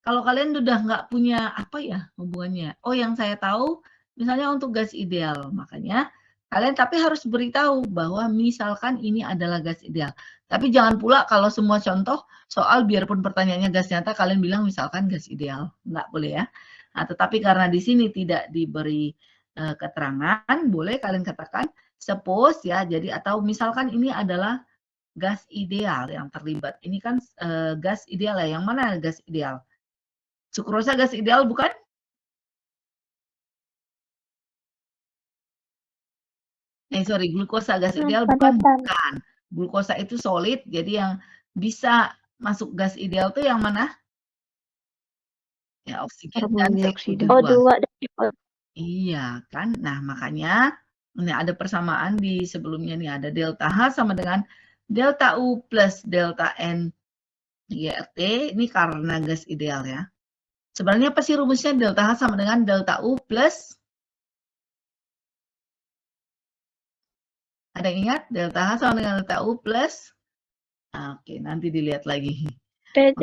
kalau kalian udah nggak punya apa ya hubungannya. Oh, yang saya tahu misalnya untuk gas ideal. Makanya kalian tapi harus beritahu bahwa misalkan ini adalah gas ideal. Tapi jangan pula kalau semua contoh soal biarpun pertanyaannya gas nyata, kalian bilang misalkan gas ideal. Nggak boleh ya. Nah, tetapi karena di sini tidak diberi keterangan, boleh kalian katakan suppose ya. Jadi atau misalkan ini adalah gas ideal yang terlibat. Ini kan gas ideal ya. Yang mana gas ideal? Sukrosa gas ideal bukan? Sorry, glukosa gas ideal bukan. Bukan. Glukosa itu solid, jadi yang bisa masuk gas ideal tuh yang mana? Ya, oksigen dan CO2. O2. Iya kan? Nah, makanya ini ada persamaan di sebelumnya nih, ada delta H sama dengan delta U plus delta N YRT. Ini karena gas ideal ya. Sebenarnya apa sih rumusnya? Delta H sama dengan delta U plus, ada yang ingat? Delta H sama dengan delta U plus, oke, nanti dilihat lagi. PV.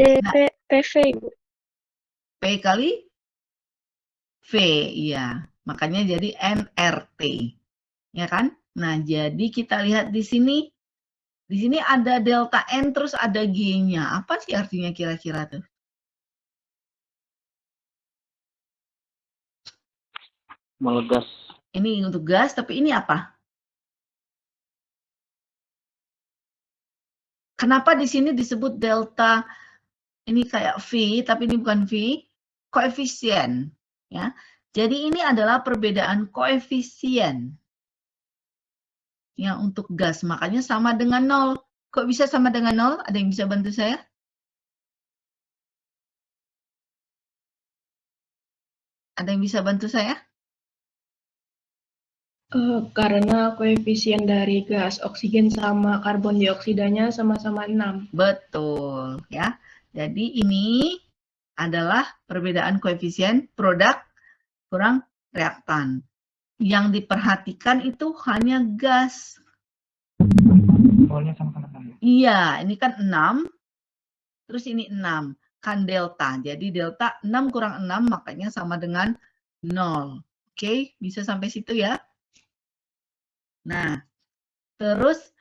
P kali V, iya. Makanya jadi nRT. Ya kan? Nah, jadi kita lihat di sini. Di sini ada delta N terus ada G-nya. Apa sih artinya kira-kira tuh? Melegas. Ini untuk gas, tapi ini apa? Kenapa di sini disebut delta, ini kayak V, tapi ini bukan V, koefisien. Ya. Jadi ini adalah perbedaan koefisien yang untuk gas, makanya sama dengan 0. Kok bisa sama dengan 0? Ada yang bisa bantu saya? Ada yang bisa bantu saya? Karena koefisien dari gas oksigen sama karbon dioksidanya sama-sama 6. Betul, ya. Jadi ini adalah perbedaan koefisien produk kurang reaktan. Yang diperhatikan itu hanya gas. Iya, ini kan 6, terus ini 6, kan delta. Jadi delta 6 kurang 6, makanya sama dengan 0. Oke, bisa sampai situ ya. Nah, terus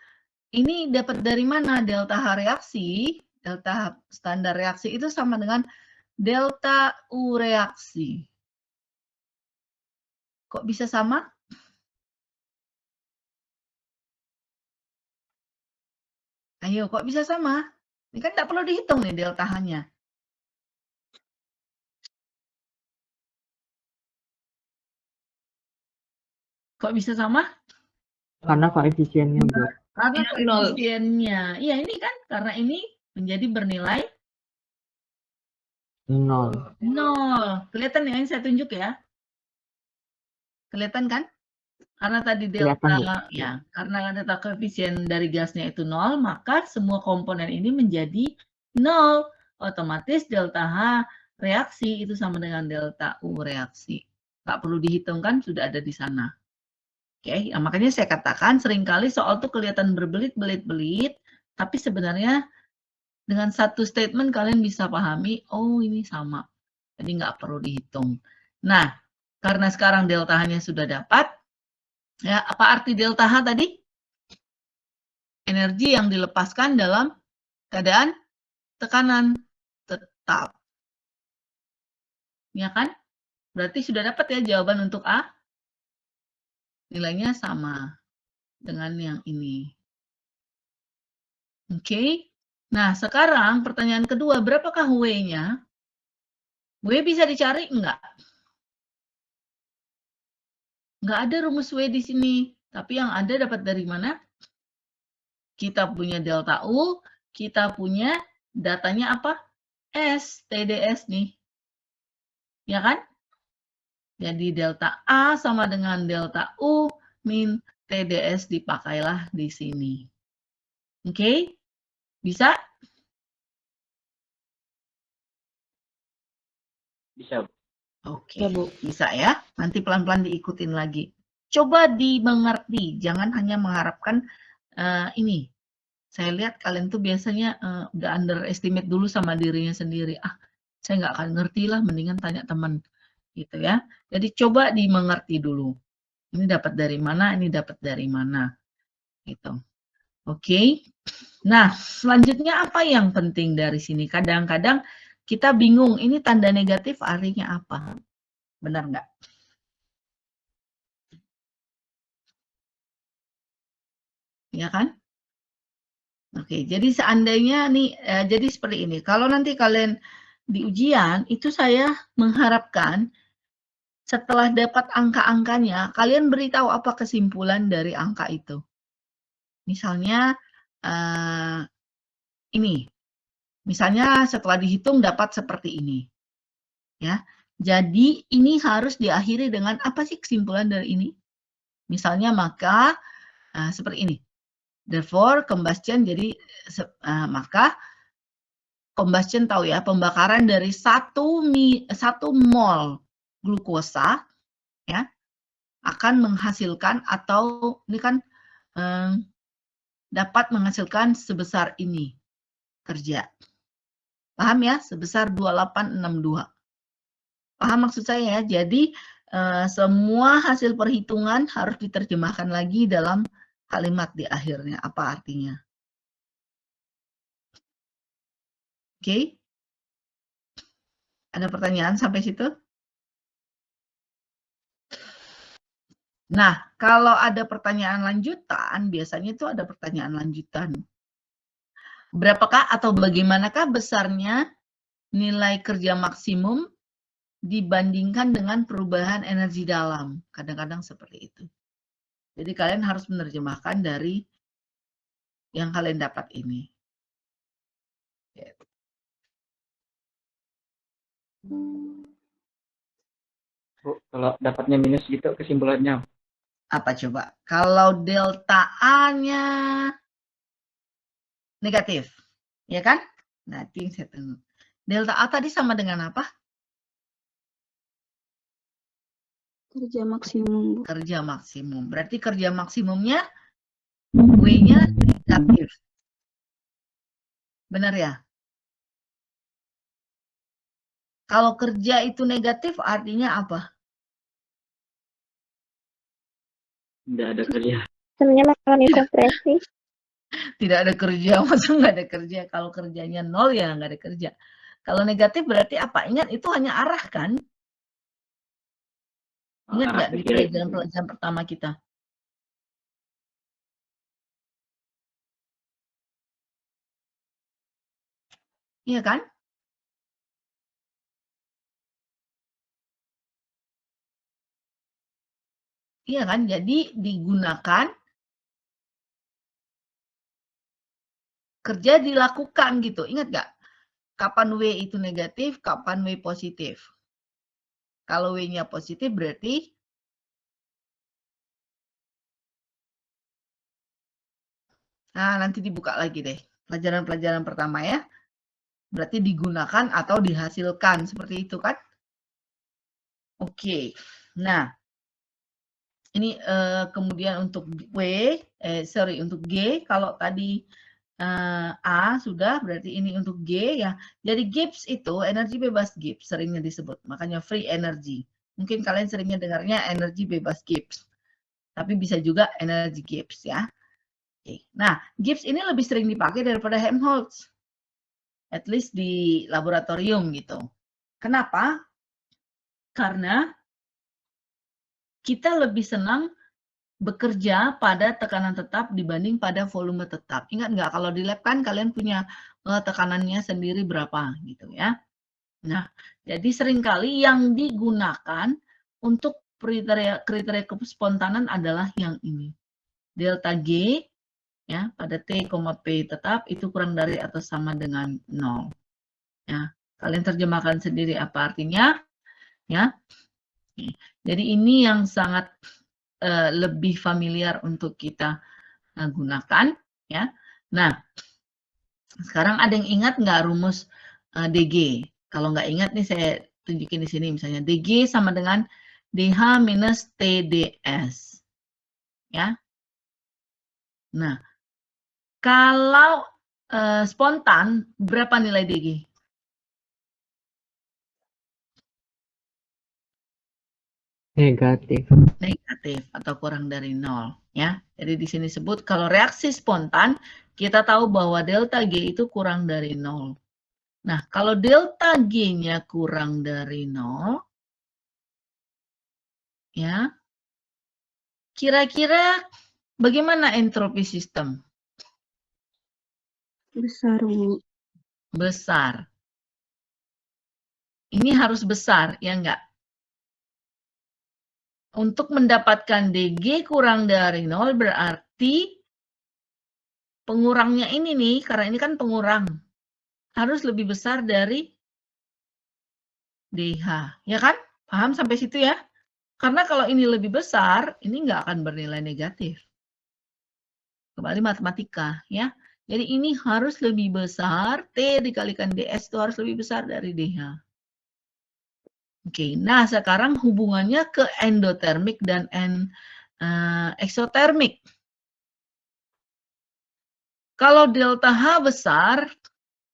ini dapat dari mana? Delta H reaksi, delta standar reaksi itu sama dengan delta U reaksi. Kok bisa sama? Ayo, kok bisa sama? Ini kan tidak perlu dihitung nih delta H-nya. Kok bisa sama? Karena koefisiennya, Bu. Karena koefisiennya. Iya, ini kan karena ini menjadi bernilai 0. 0. Kelihatan ya, ini saya tunjuk ya. Kelihatan kan? Karena tadi delta, ya, karena delta koefisien dari gasnya itu 0, maka semua komponen ini menjadi 0. Otomatis delta H reaksi itu sama dengan delta U reaksi. Nggak perlu dihitung kan, sudah ada di sana. Oke, ya, makanya saya katakan seringkali soal tuh kelihatan berbelit-belit, tapi sebenarnya dengan satu statement kalian bisa pahami, oh ini sama. Jadi nggak perlu dihitung. Nah, karena sekarang delta H-nya sudah dapat, ya, apa arti delta H tadi? Energi yang dilepaskan dalam keadaan tekanan tetap. Ya kan? Berarti sudah dapat ya jawaban untuk A. Nilainya sama dengan yang ini. Oke. Nah, sekarang pertanyaan kedua, berapakah W-nya? W bisa dicari enggak? Enggak ada rumus W di sini. Tapi yang ada dapat dari mana? kita punya delta U, kita punya datanya apa? S, TDS nih. Ya kan? Jadi delta A sama dengan delta U min TDS dipakailah di sini. Oke? Bisa? Bisa. Oke, bisa ya. Nanti pelan-pelan diikutin lagi. Coba dimengerti, jangan hanya mengharapkan ini. Saya lihat kalian tuh biasanya udah underestimate dulu sama dirinya sendiri. Ah, saya nggak akan ngerti lah, mendingan tanya teman. Gitu ya. Jadi coba dimengerti dulu. Ini dapat dari mana, ini dapat dari mana. Gitu. Oke. Nah, selanjutnya apa yang penting dari sini? Kadang-kadang kita bingung, ini tanda negatif artinya apa? Benar nggak? Ya kan? Oke, jadi seandainya nih, jadi seperti ini. Kalau nanti kalian di ujian, itu saya mengharapkan setelah dapat angka-angkanya, kalian beritahu apa kesimpulan dari angka itu. Misalnya, ini. Misalnya setelah dihitung dapat seperti ini. Ya. Jadi ini harus diakhiri dengan apa sih kesimpulan dari ini? Misalnya maka seperti ini. Therefore combustion jadi maka combustion tahu ya, pembakaran dari 1 mol glukosa ya akan menghasilkan atau ini kan dapat menghasilkan sebesar ini kerja. Paham ya? Sebesar 2862. Paham maksud saya ya? Jadi semua hasil perhitungan harus diterjemahkan lagi dalam kalimat di akhirnya. Apa artinya? Oke? Ada pertanyaan sampai situ? Nah, kalau ada pertanyaan lanjutan, biasanya itu ada pertanyaan lanjutan. Berapakah atau bagaimanakah besarnya nilai kerja maksimum dibandingkan dengan perubahan energi dalam? Kadang-kadang seperti itu. Jadi kalian harus menerjemahkan dari yang kalian dapat ini. Bu, kalau dapatnya minus gitu kesimpulannya. Apa coba? Kalau delta A-nya negatif, ya kan? Nah, itu yang saya tunggu. Delta A tadi sama dengan apa? Kerja maksimum, Bu. Kerja maksimum. Berarti kerja maksimumnya W-nya negatif. Benar ya? Kalau kerja itu negatif artinya apa? Tidak ada kerja. Sebenarnya mengalami kompresi. Tidak ada kerja, masa nggak ada kerja? Kalau kerjanya 0 ya nggak ada kerja. Kalau negatif berarti apa? Ingat itu hanya arah kan? Ingat nggak di pelajaran pertama kita? Iya kan? Iya kan? Jadi digunakan kerja dilakukan gitu. Ingat nggak? Kapan W itu negatif, kapan W positif. Kalau W-nya positif berarti nah nanti dibuka lagi deh. Pelajaran-pelajaran pertama ya. Berarti digunakan atau dihasilkan. Seperti itu kan? Oke. Nah. Ini kemudian untuk untuk G, kalau tadi A sudah, berarti ini untuk G ya. Jadi Gibbs itu energi bebas Gibbs seringnya disebut, makanya free energy. Mungkin kalian seringnya dengarnya energi bebas Gibbs, tapi bisa juga energi Gibbs ya. Oke. Nah, Gibbs ini lebih sering dipakai daripada Helmholtz, at least di laboratorium gitu. Kenapa? Karena kita lebih senang bekerja pada tekanan tetap dibanding pada volume tetap. Ingat nggak kalau di lab kan kalian punya tekanannya sendiri berapa gitu ya. Nah, jadi seringkali yang digunakan untuk kriteria kespontanan adalah yang ini. Delta G Ya, pada T, P tetap itu kurang dari atau sama dengan 0. Ya, kalian terjemahkan sendiri apa artinya. Ya, jadi ini yang sangat lebih familiar untuk kita gunakan. Ya, nah sekarang ada yang ingat nggak rumus DG? Kalau nggak ingat nih saya tunjukin di sini misalnya DG sama dengan DH minus TDS. Ya. Nah, kalau spontan berapa nilai DG? Negatif. Negatif atau kurang dari 0. Ya. Jadi di sini sebut kalau reaksi spontan kita tahu bahwa delta G itu kurang dari 0. Nah, kalau delta G-nya kurang dari 0, ya, kira-kira bagaimana entropi sistem? Besar, Bu. Besar. Ini harus besar, ya enggak? Untuk mendapatkan DG kurang dari 0 berarti pengurangnya ini nih, karena ini kan pengurang, harus lebih besar dari DH. Ya kan? Paham sampai situ ya? Karena kalau ini lebih besar, ini nggak akan bernilai negatif. Kembali matematika, ya. Jadi ini harus lebih besar, T dikalikan DS itu harus lebih besar dari DH. Oke, nah sekarang hubungannya ke endotermik dan eksotermik. Kalau delta H besar,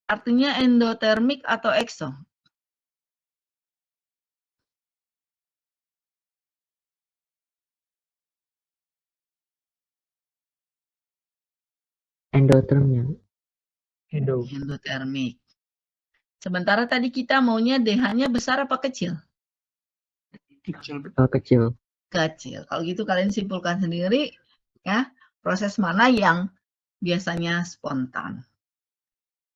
artinya endotermik atau ekso? Endotermnya. Endotermik. Sementara tadi kita maunya DH-nya besar apa kecil? Kecil. Kecil. Kalau gitu kalian simpulkan sendiri ya, proses mana yang biasanya spontan.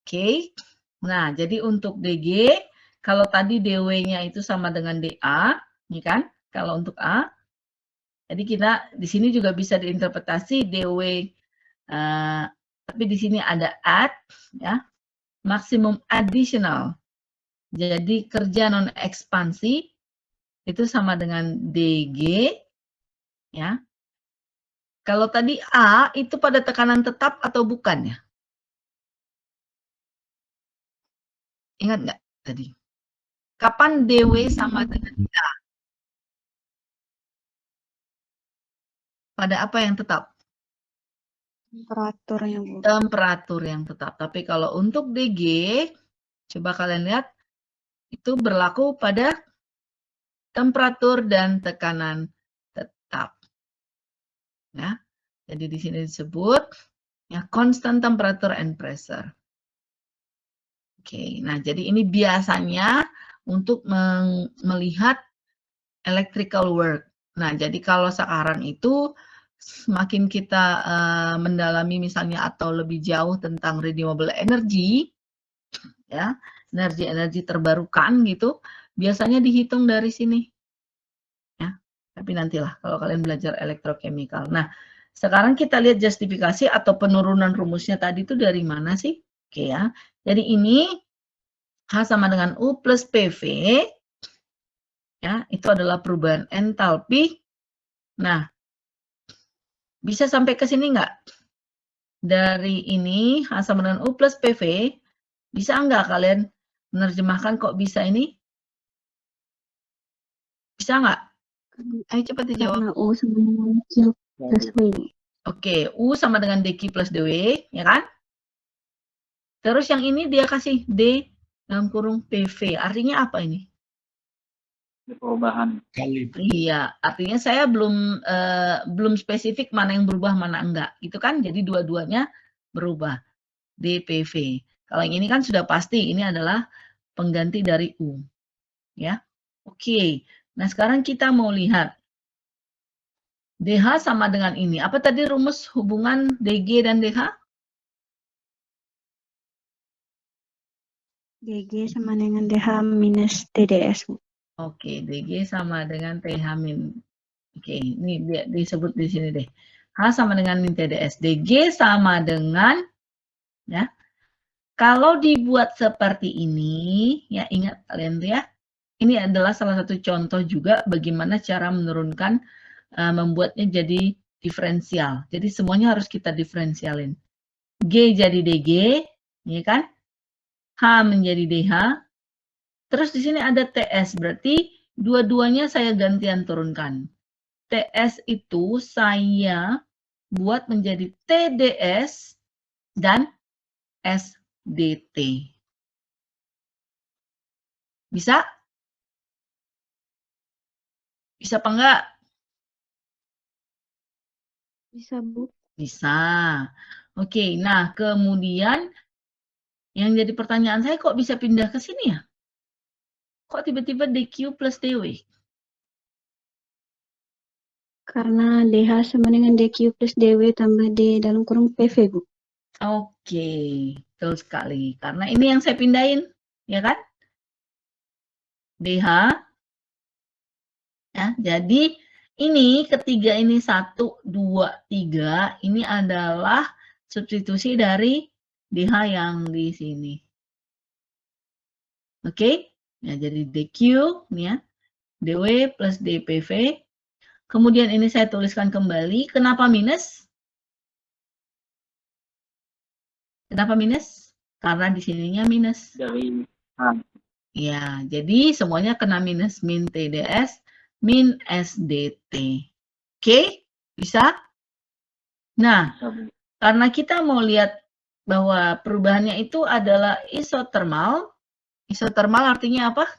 Oke. Nah, jadi untuk DG kalau tadi DW-nya itu sama dengan DA, ya kan? Kalau untuk A, jadi kita di sini juga bisa diinterpretasi DW tapi di sini ada add ya, maksimum additional. Jadi kerja non ekspansi itu sama dengan DG ya. Kalau tadi A itu pada tekanan tetap atau bukan ya? Ingat nggak tadi? Kapan DW sama dengan A? Pada apa yang tetap? Temperaturnya, Bu. Temperatur yang tetap. Tapi kalau untuk DG, coba kalian lihat, itu berlaku pada temperatur dan tekanan tetap. Ya. Jadi di sini disebut ya constant temperature and pressure. Oke, nah jadi ini biasanya untuk melihat electrical work. Nah, jadi kalau sekarang itu semakin kita mendalami misalnya atau lebih jauh tentang renewable energy, ya, energi terbarukan gitu, biasanya dihitung dari sini. Ya, tapi nantilah kalau kalian belajar elektrochemical. Nah, sekarang kita lihat justifikasi atau penurunan rumusnya tadi itu dari mana sih? Oke ya, jadi ini H sama dengan U plus PV, ya, itu adalah perubahan entalpi. Nah, bisa sampai ke sini nggak? Dari ini H sama dengan U plus PV, bisa nggak kalian menerjemahkan kok bisa ini? Bisa nggak? Ayo cepat dijawab. Karena U sama dengan Q plus W. Oke, U sama dengan DQ plus DW, ya kan? Terus yang ini dia kasih D dalam kurung PV. Artinya apa ini? Perubahan kali. Iya, artinya saya belum spesifik mana yang berubah, mana enggak. Gitu kan? Jadi dua-duanya berubah. DPV. Kalau yang ini kan sudah pasti, ini adalah pengganti dari U. Ya, oke. Nah, sekarang kita mau lihat. DH sama dengan ini. Apa tadi rumus hubungan DG dan DH? DG sama dengan DH minus TDS, Bu. Oke, DG sama dengan TH min. Oke, ini dia disebut di sini deh. H sama dengan min TDS. DG sama dengan, ya, kalau dibuat seperti ini, ya ingat kalian ya, ini adalah salah satu contoh juga bagaimana cara menurunkan, membuatnya jadi diferensial. Jadi semuanya harus kita diferensialin. G jadi DG, ya kan? H menjadi DH. Terus di sini ada TS, berarti dua-duanya saya gantian turunkan. TS itu saya buat menjadi TDS dan SDT. Bisa? Bisa apa enggak? Bisa, Bu. Bisa. Oke, nah kemudian yang jadi pertanyaan saya, kok bisa pindah ke sini ya? Kok tiba-tiba DQ plus DW? Karena DH sama dengan DQ plus DW tambah D dalam kurung PV, Bu. Oke, betul sekali. Karena ini yang saya pindahin, ya kan? DH. Ya, jadi ini ketiga ini 1, 2, 3. Ini adalah substitusi dari DH yang di sini. Oke, ya jadi DQ, nih ya, DW plus DPV. Kemudian ini saya tuliskan kembali. Kenapa minus? Kenapa minus? Karena di sininya minus. Dari Ya, jadi semuanya kena minus. Min TDS, min SDT. Oke, bisa? Nah, karena kita mau lihat bahwa perubahannya itu adalah isothermal. Isothermal artinya apa?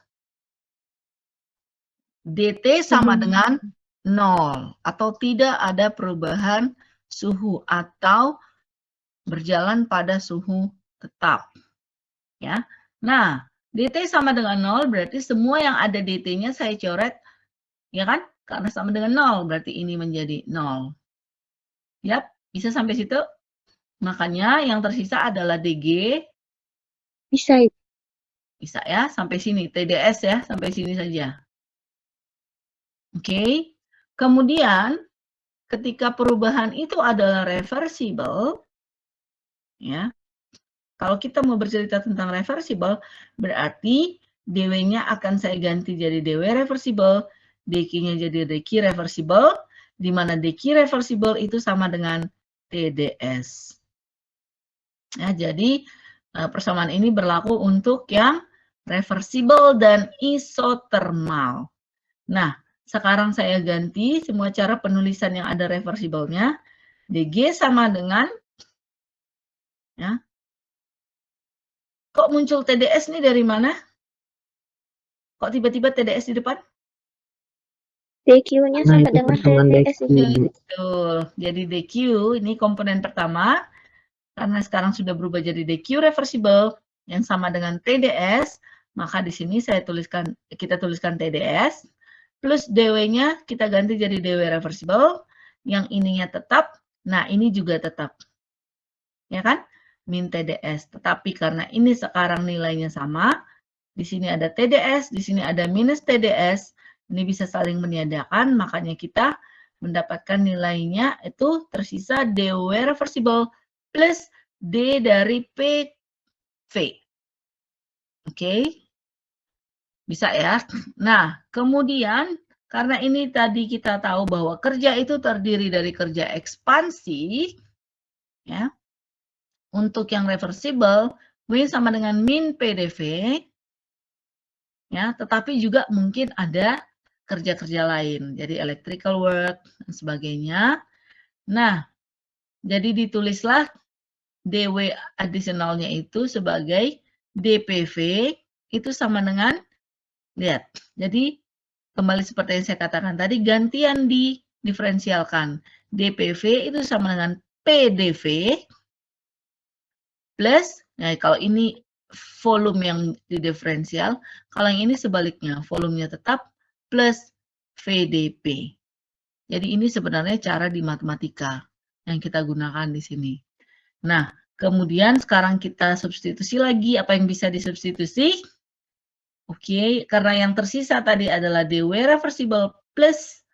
DT sama dengan 0 atau tidak ada perubahan suhu atau berjalan pada suhu tetap. Ya. Nah, DT sama dengan 0 berarti semua yang ada DT-nya saya coret, ya kan? Karena sama dengan 0 berarti ini menjadi 0. Yap, bisa sampai situ? Makanya yang tersisa adalah DG. Bisa, Ibu. Bisa ya, sampai sini. TDS ya, sampai sini saja. Oke. Kemudian, ketika perubahan itu adalah reversible, ya. Kalau kita mau bercerita tentang reversible, berarti DW-nya akan saya ganti jadi DW reversible, DQ-nya jadi DQ reversible, di mana DQ reversible itu sama dengan TDS. Ya, jadi persamaan ini berlaku untuk yang reversible dan isothermal. Nah, sekarang saya ganti semua cara penulisan yang ada reversible-nya. DG sama dengan, ya. Kok muncul TDS nih dari mana? Kok tiba-tiba TDS di depan? DQ-nya sama dengan TDS itu. Betul. Jadi DQ ini komponen pertama. Karena sekarang sudah berubah jadi DQ reversible yang sama dengan TDS, maka di sini kita tuliskan TDS plus DW-nya kita ganti jadi DW reversible, yang ininya tetap, nah ini juga tetap. Ya kan? Min TDS. Tetapi karena ini sekarang nilainya sama, di sini ada TDS, di sini ada minus TDS, ini bisa saling meniadakan, makanya kita mendapatkan nilainya itu tersisa DW reversible plus D dari PV. Oke. Bisa ya. Nah, kemudian karena ini tadi kita tahu bahwa kerja itu terdiri dari kerja ekspansi, ya. Untuk yang reversible, W sama dengan min PDV, ya, tetapi juga mungkin ada kerja-kerja lain, jadi electrical work dan sebagainya. Nah, jadi ditulislah DW additionalnya itu sebagai DPV itu sama dengan, lihat, jadi kembali seperti yang saya katakan tadi, gantian diferensialkan. DPV itu sama dengan PDV plus, nah kalau ini volume yang didiferensial, kalau yang ini sebaliknya, volumenya tetap plus VDP. Jadi ini sebenarnya cara di matematika yang kita gunakan di sini. Nah, kemudian sekarang kita substitusi lagi apa yang bisa disubstitusi. Oke, karena yang tersisa tadi adalah DW reversible plus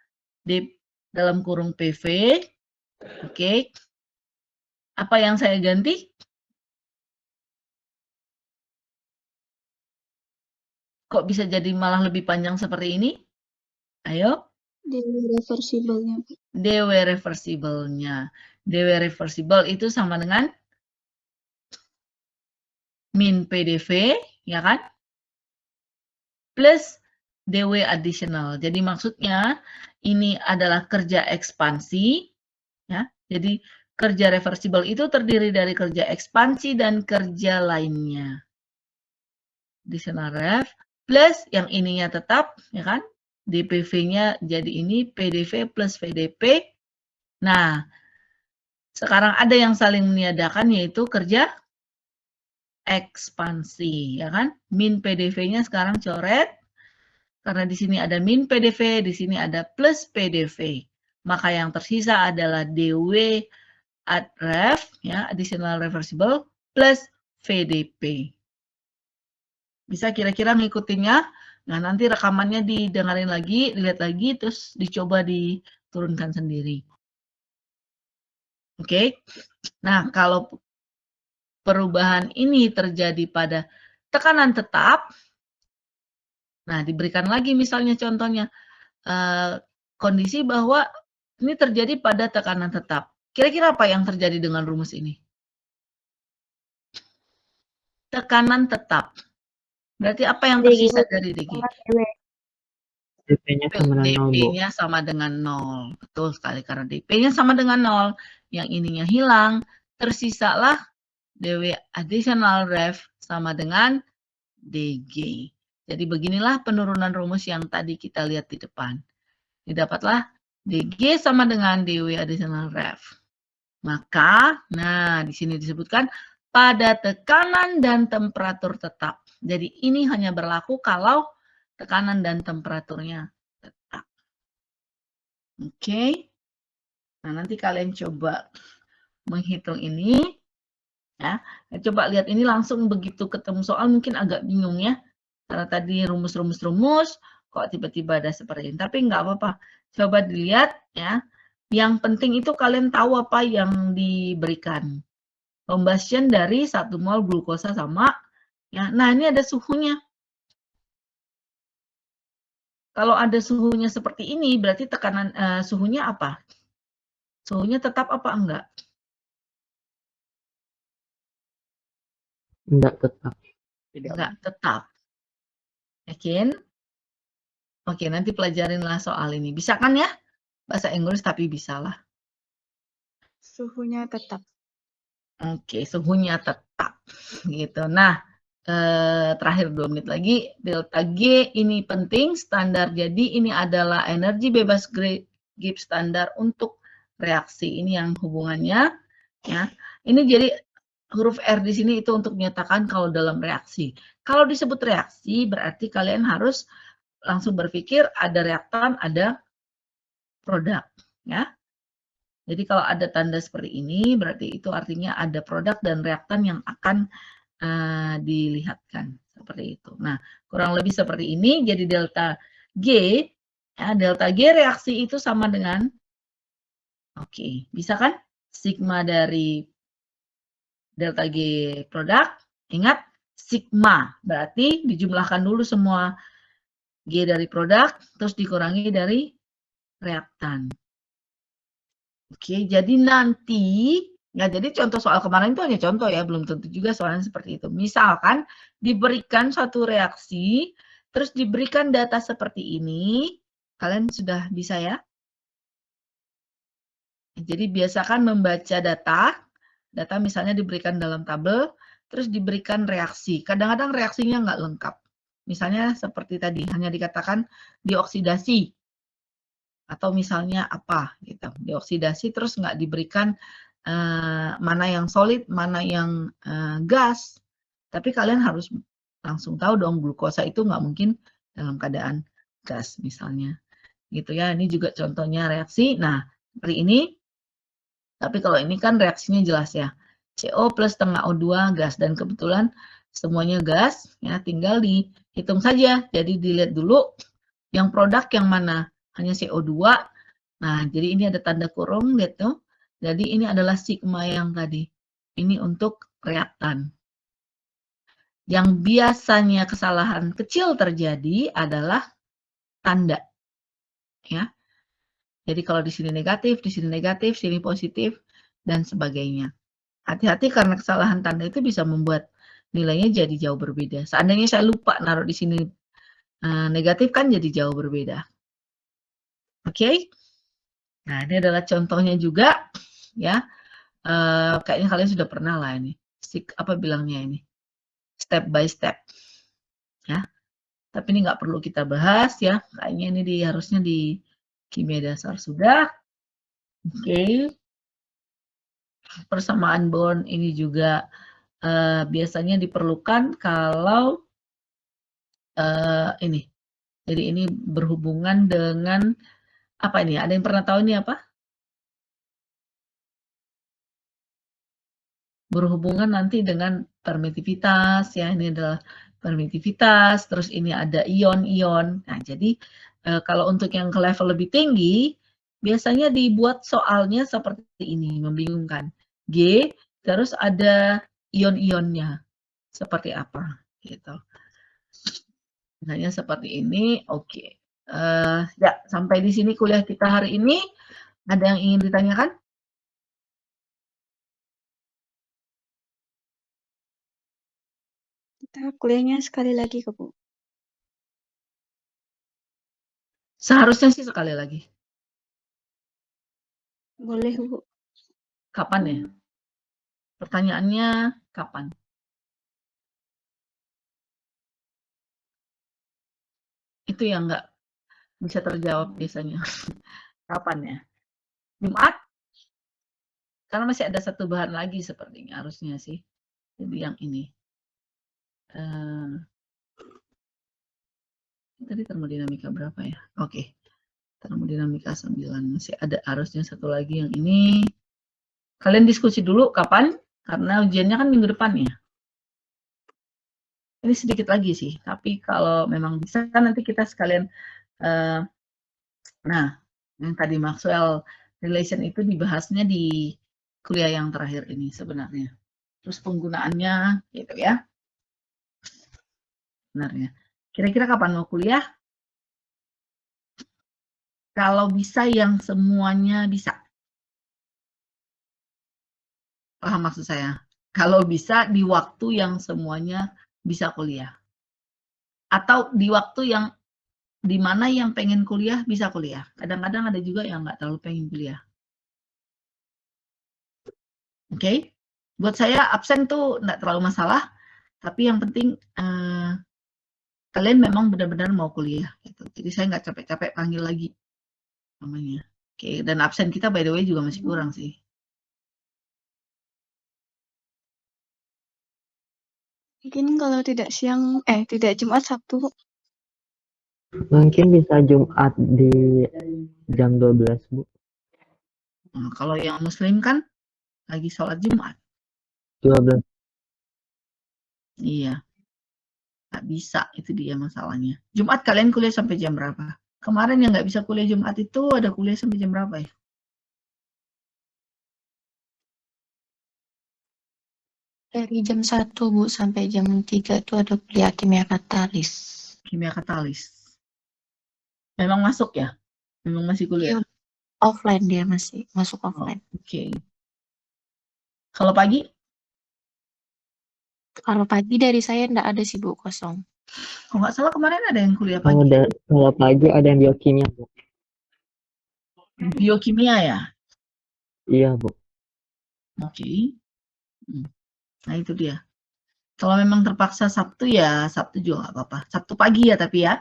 D dalam kurung PV. Oke. Apa yang saya ganti? Kok bisa jadi malah lebih panjang seperti ini? Ayo. DW reversible-nya. DW reversible-nya. DW reversible itu sama dengan min PDV, ya kan? Plus DW additional. Jadi maksudnya ini adalah kerja ekspansi, ya. Jadi kerja reversible itu terdiri dari kerja ekspansi dan kerja lainnya. Additional ref plus yang ininya tetap, ya kan? DPV-nya jadi ini PDV plus VDP. Nah, sekarang ada yang saling meniadakan yaitu kerja ekspansi, ya kan? Min PDV-nya sekarang coret. Karena di sini ada min PDV, di sini ada plus PDV. Maka yang tersisa adalah DW add ref, ya, additional reversible, plus VDP. Bisa kira-kira ngikutinnya? Nah, nanti rekamannya didengarin lagi, dilihat lagi, terus dicoba diturunkan sendiri. Oke? Nah, kalau perubahan ini terjadi pada tekanan tetap, nah diberikan lagi misalnya contohnya, kondisi bahwa ini terjadi pada tekanan tetap. Kira-kira apa yang terjadi dengan rumus ini? Tekanan tetap. Berarti apa yang tersisa dari DG? DP-nya sama dengan 0, Bu. DP-nya sama dengan 0. Betul sekali, karena DP-nya sama dengan 0. Yang ininya hilang, tersisalah DW additional ref sama dengan DG. Jadi beginilah penurunan rumus yang tadi kita lihat di depan. Didapatlah DG sama dengan DW additional ref. Maka, nah di sini disebutkan pada tekanan dan temperatur tetap. Jadi ini hanya berlaku kalau tekanan dan temperaturnya tetap. Oke. Nah, nanti kalian coba menghitung ini. Ya, coba lihat ini langsung begitu ketemu soal mungkin agak bingung ya. Karena tadi rumus-rumus kok tiba-tiba ada seperti ini. Tapi nggak apa-apa. Coba dilihat ya. Yang penting itu kalian tahu apa yang diberikan. Combustion dari 1 mol glukosa sama ya. Nah, ini ada suhunya. Kalau ada suhunya seperti ini, berarti tekanan suhunya apa? Suhunya tetap apa enggak? Enggak tetap. Enggak tetap. Yakin? Oke, nanti pelajarinlah soal ini. Bisa kan ya? Bahasa Inggris tapi bisalah. Suhunya tetap. Oke, suhunya tetap. Gitu. Nah, terakhir 2 menit lagi. Delta G ini penting, standar. Jadi ini adalah energi bebas Gibbs standar untuk reaksi. Ini yang hubungannya. Ya. Ini jadi huruf R di sini itu untuk menyatakan kalau dalam reaksi. Kalau disebut reaksi, berarti kalian harus langsung berpikir ada reaktan, ada produk. Ya. Jadi kalau ada tanda seperti ini, berarti itu artinya ada produk dan reaktan yang akan dilihatkan. Seperti itu. Nah, kurang lebih seperti ini. Jadi delta G, ya, delta G reaksi itu sama dengan, oke, bisa kan? Sigma dari delta G produk, ingat, sigma. Berarti dijumlahkan dulu semua G dari produk, terus dikurangi dari reaktan. Oke, jadi nanti, ya jadi contoh soal kemarin itu hanya contoh ya, belum tentu juga soalnya seperti itu. Misalkan diberikan suatu reaksi, terus diberikan data seperti ini, kalian sudah bisa ya? Jadi biasakan membaca data misalnya diberikan dalam tabel, terus diberikan reaksi. Kadang-kadang reaksinya nggak lengkap. Misalnya seperti tadi, hanya dikatakan dioksidasi. Atau misalnya apa gitu, dioksidasi terus nggak diberikan mana yang solid, mana yang gas. Tapi kalian harus langsung tahu dong glukosa itu nggak mungkin dalam keadaan gas misalnya. Gitu ya, ini juga contohnya reaksi. Nah, seperti ini. Tapi kalau ini kan reaksinya jelas ya. CO plus setengah O2 gas dan kebetulan semuanya gas ya, tinggal dihitung saja. Jadi dilihat dulu yang produk yang mana. Hanya CO2. Nah, jadi ini ada tanda kurung, lihat tuh. Jadi ini adalah sigma yang tadi. Ini untuk reaktan. Yang biasanya kesalahan kecil terjadi adalah tanda. Ya. Jadi kalau di sini negatif, sini positif, dan sebagainya. Hati-hati karena kesalahan tanda itu bisa membuat nilainya jadi jauh berbeda. Seandainya saya lupa naruh di sini negatif kan jadi jauh berbeda. Oke? Nah, ini adalah contohnya juga, ya. Kayaknya kalian sudah pernah lah ini. Apa bilangnya ini? Step by step. Ya. Tapi ini nggak perlu kita bahas ya. Kayaknya ini harusnya di kimia dasar sudah. Oke. Persamaan bond ini juga biasanya diperlukan kalau ini. Jadi ini berhubungan dengan apa ini? Ada yang pernah tahu ini apa? Berhubungan nanti dengan permitivitas ya. Ini adalah permitivitas, terus ini ada ion-ion. Nah, jadi kalau untuk yang ke level lebih tinggi, biasanya dibuat soalnya seperti ini, membingungkan. G, terus ada ion-ionnya. Seperti apa? Gitu. Misalnya seperti ini, oke. Ya, sampai di sini kuliah kita hari ini. Ada yang ingin ditanyakan? Kita kuliahnya sekali lagi ke Bu. Seharusnya sih sekali lagi. Boleh Bu. Kapan ya? Pertanyaannya kapan? Itu yang nggak bisa terjawab biasanya. Kapan ya? Jumat? Karena masih ada satu bahan lagi sepertinya harusnya sih. Jadi yang ini. Tadi termodinamika berapa ya? Oke. Termodinamika 9. Masih ada harusnya satu lagi yang ini. Kalian diskusi dulu kapan? Karena ujiannya kan minggu depan ya. Ini sedikit lagi sih. Tapi kalau memang bisa kan nanti kita sekalian. Nah, yang tadi Maxwell relation itu dibahasnya di kuliah yang terakhir ini sebenarnya. Terus penggunaannya gitu ya. Sebenarnya. Kira-kira kapan mau kuliah? Kalau bisa yang semuanya bisa. Paham maksud saya? Kalau bisa di waktu yang semuanya bisa kuliah. Atau di waktu yang di mana yang pengen kuliah bisa kuliah. Kadang-kadang ada juga yang nggak terlalu pengen kuliah. Oke? Buat saya absen tuh nggak terlalu masalah. Tapi yang penting kalian memang benar-benar mau kuliah. Gitu. Jadi saya nggak capek-capek panggil lagi namanya. Oke, dan absen kita by the way juga masih kurang sih. Mungkin kalau tidak siang, tidak Jumat, Sabtu. Mungkin bisa Jumat di jam 12, Bu. Nah, kalau yang muslim kan lagi sholat Jumat. 12. Iya. Nggak bisa, itu dia masalahnya. Jumat kalian kuliah sampai jam berapa? Kemarin yang nggak bisa kuliah Jumat itu ada kuliah sampai jam berapa ya? Dari jam 1 Bu sampai jam 3 itu ada kuliah kimia katalis. Kimia katalis. Memang masuk ya? Memang masih kuliah? Iya, offline dia masih, masuk offline. Oke. Kalau pagi? Kalau pagi dari saya enggak ada sih Bu, kosong. Kalau nggak salah kemarin ada yang kuliah pagi. Kalau pagi ada yang biokimia, Bu. Biokimia ya? Iya, Bu. Oke. Nah itu dia. Kalau memang terpaksa Sabtu ya Sabtu juga nggak apa-apa. Sabtu pagi ya tapi ya.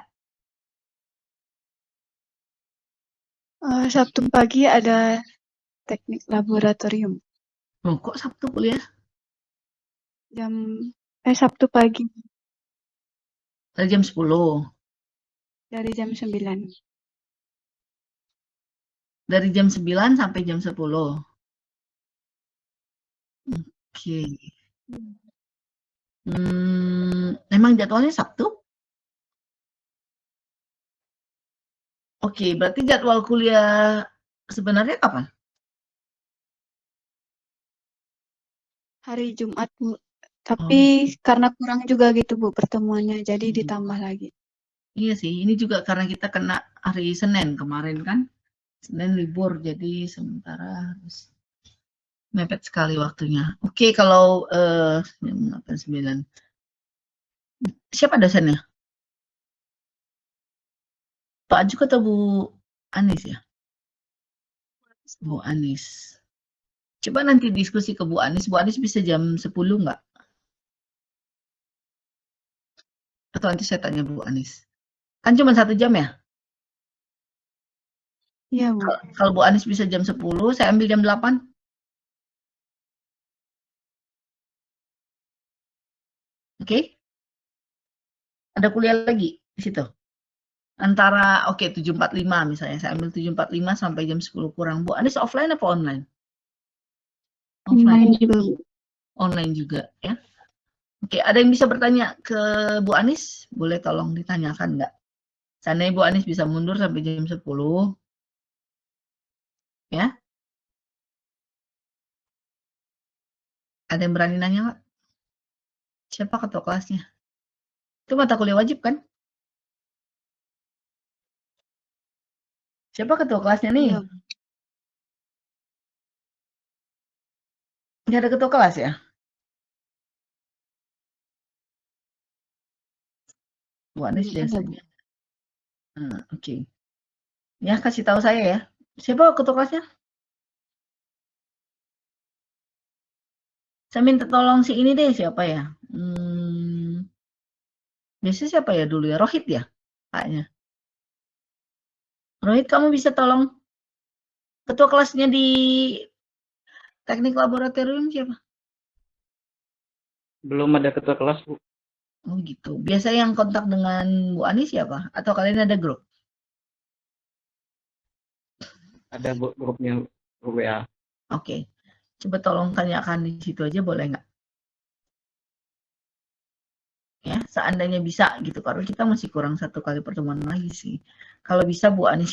Sabtu pagi ada teknik laboratorium. Oh, kok Sabtu kuliah? Sabtu pagi. Dari jam 10. Dari jam 9. Dari jam 9 sampai jam 10. Oke. Emang jadwalnya Sabtu? Oke, berarti jadwal kuliah sebenarnya kapan? Hari Jumat, Bu. Tapi karena kurang juga gitu, Bu, pertemuannya, jadi ditambah lagi. Iya sih, ini juga karena kita kena hari Senin kemarin kan. Senin libur, jadi sementara harus mepet sekali waktunya. Oke, kalau jam 8.09. Siapa dosennya? Pak Ajuk atau Bu Anis ya? Bu Anis. Coba nanti diskusi ke Bu Anis. Bu Anis bisa jam 10 nggak? Atau nanti saya tanya Bu Anis. Kan cuma 1 jam ya? Iya, Bu. Kalau Bu Anis bisa jam 10, saya ambil jam 8. Oke? Ada kuliah lagi di situ? Antara, oke, 7.45 misalnya. Saya ambil 7.45 sampai jam 10 kurang. Bu Anis offline apa online? Online juga, Bu. Online juga, ya. Oke, ada yang bisa bertanya ke Bu Anis? Boleh tolong ditanyakan nggak? Seandainya Bu Anis bisa mundur sampai jam 10. Ya. Ada yang berani nanya nggak? Siapa ketua kelasnya? Itu mata kuliah wajib kan? Siapa ketua kelasnya nih? Iya. Nggak ada ketua kelas ya? Bu Anis biasanya. Oke. Ya, kasih tahu saya ya. Siapa ketua kelasnya? Saya minta tolong si ini deh, siapa ya? Biasanya siapa ya dulu ya? Rohit ya? Kayaknya. Rohit, kamu bisa tolong ketua kelasnya di teknik laboratorium siapa? Belum ada ketua kelas, Bu. Oh gitu. Biasa yang kontak dengan Bu Anis siapa? Atau kalian ada grup? Ada grupnya WA. Oke. Coba tolong tanyakan di situ aja, boleh nggak? Ya, seandainya bisa gitu. Karena kita masih kurang 1 kali pertemuan lagi sih. Kalau bisa Bu Anis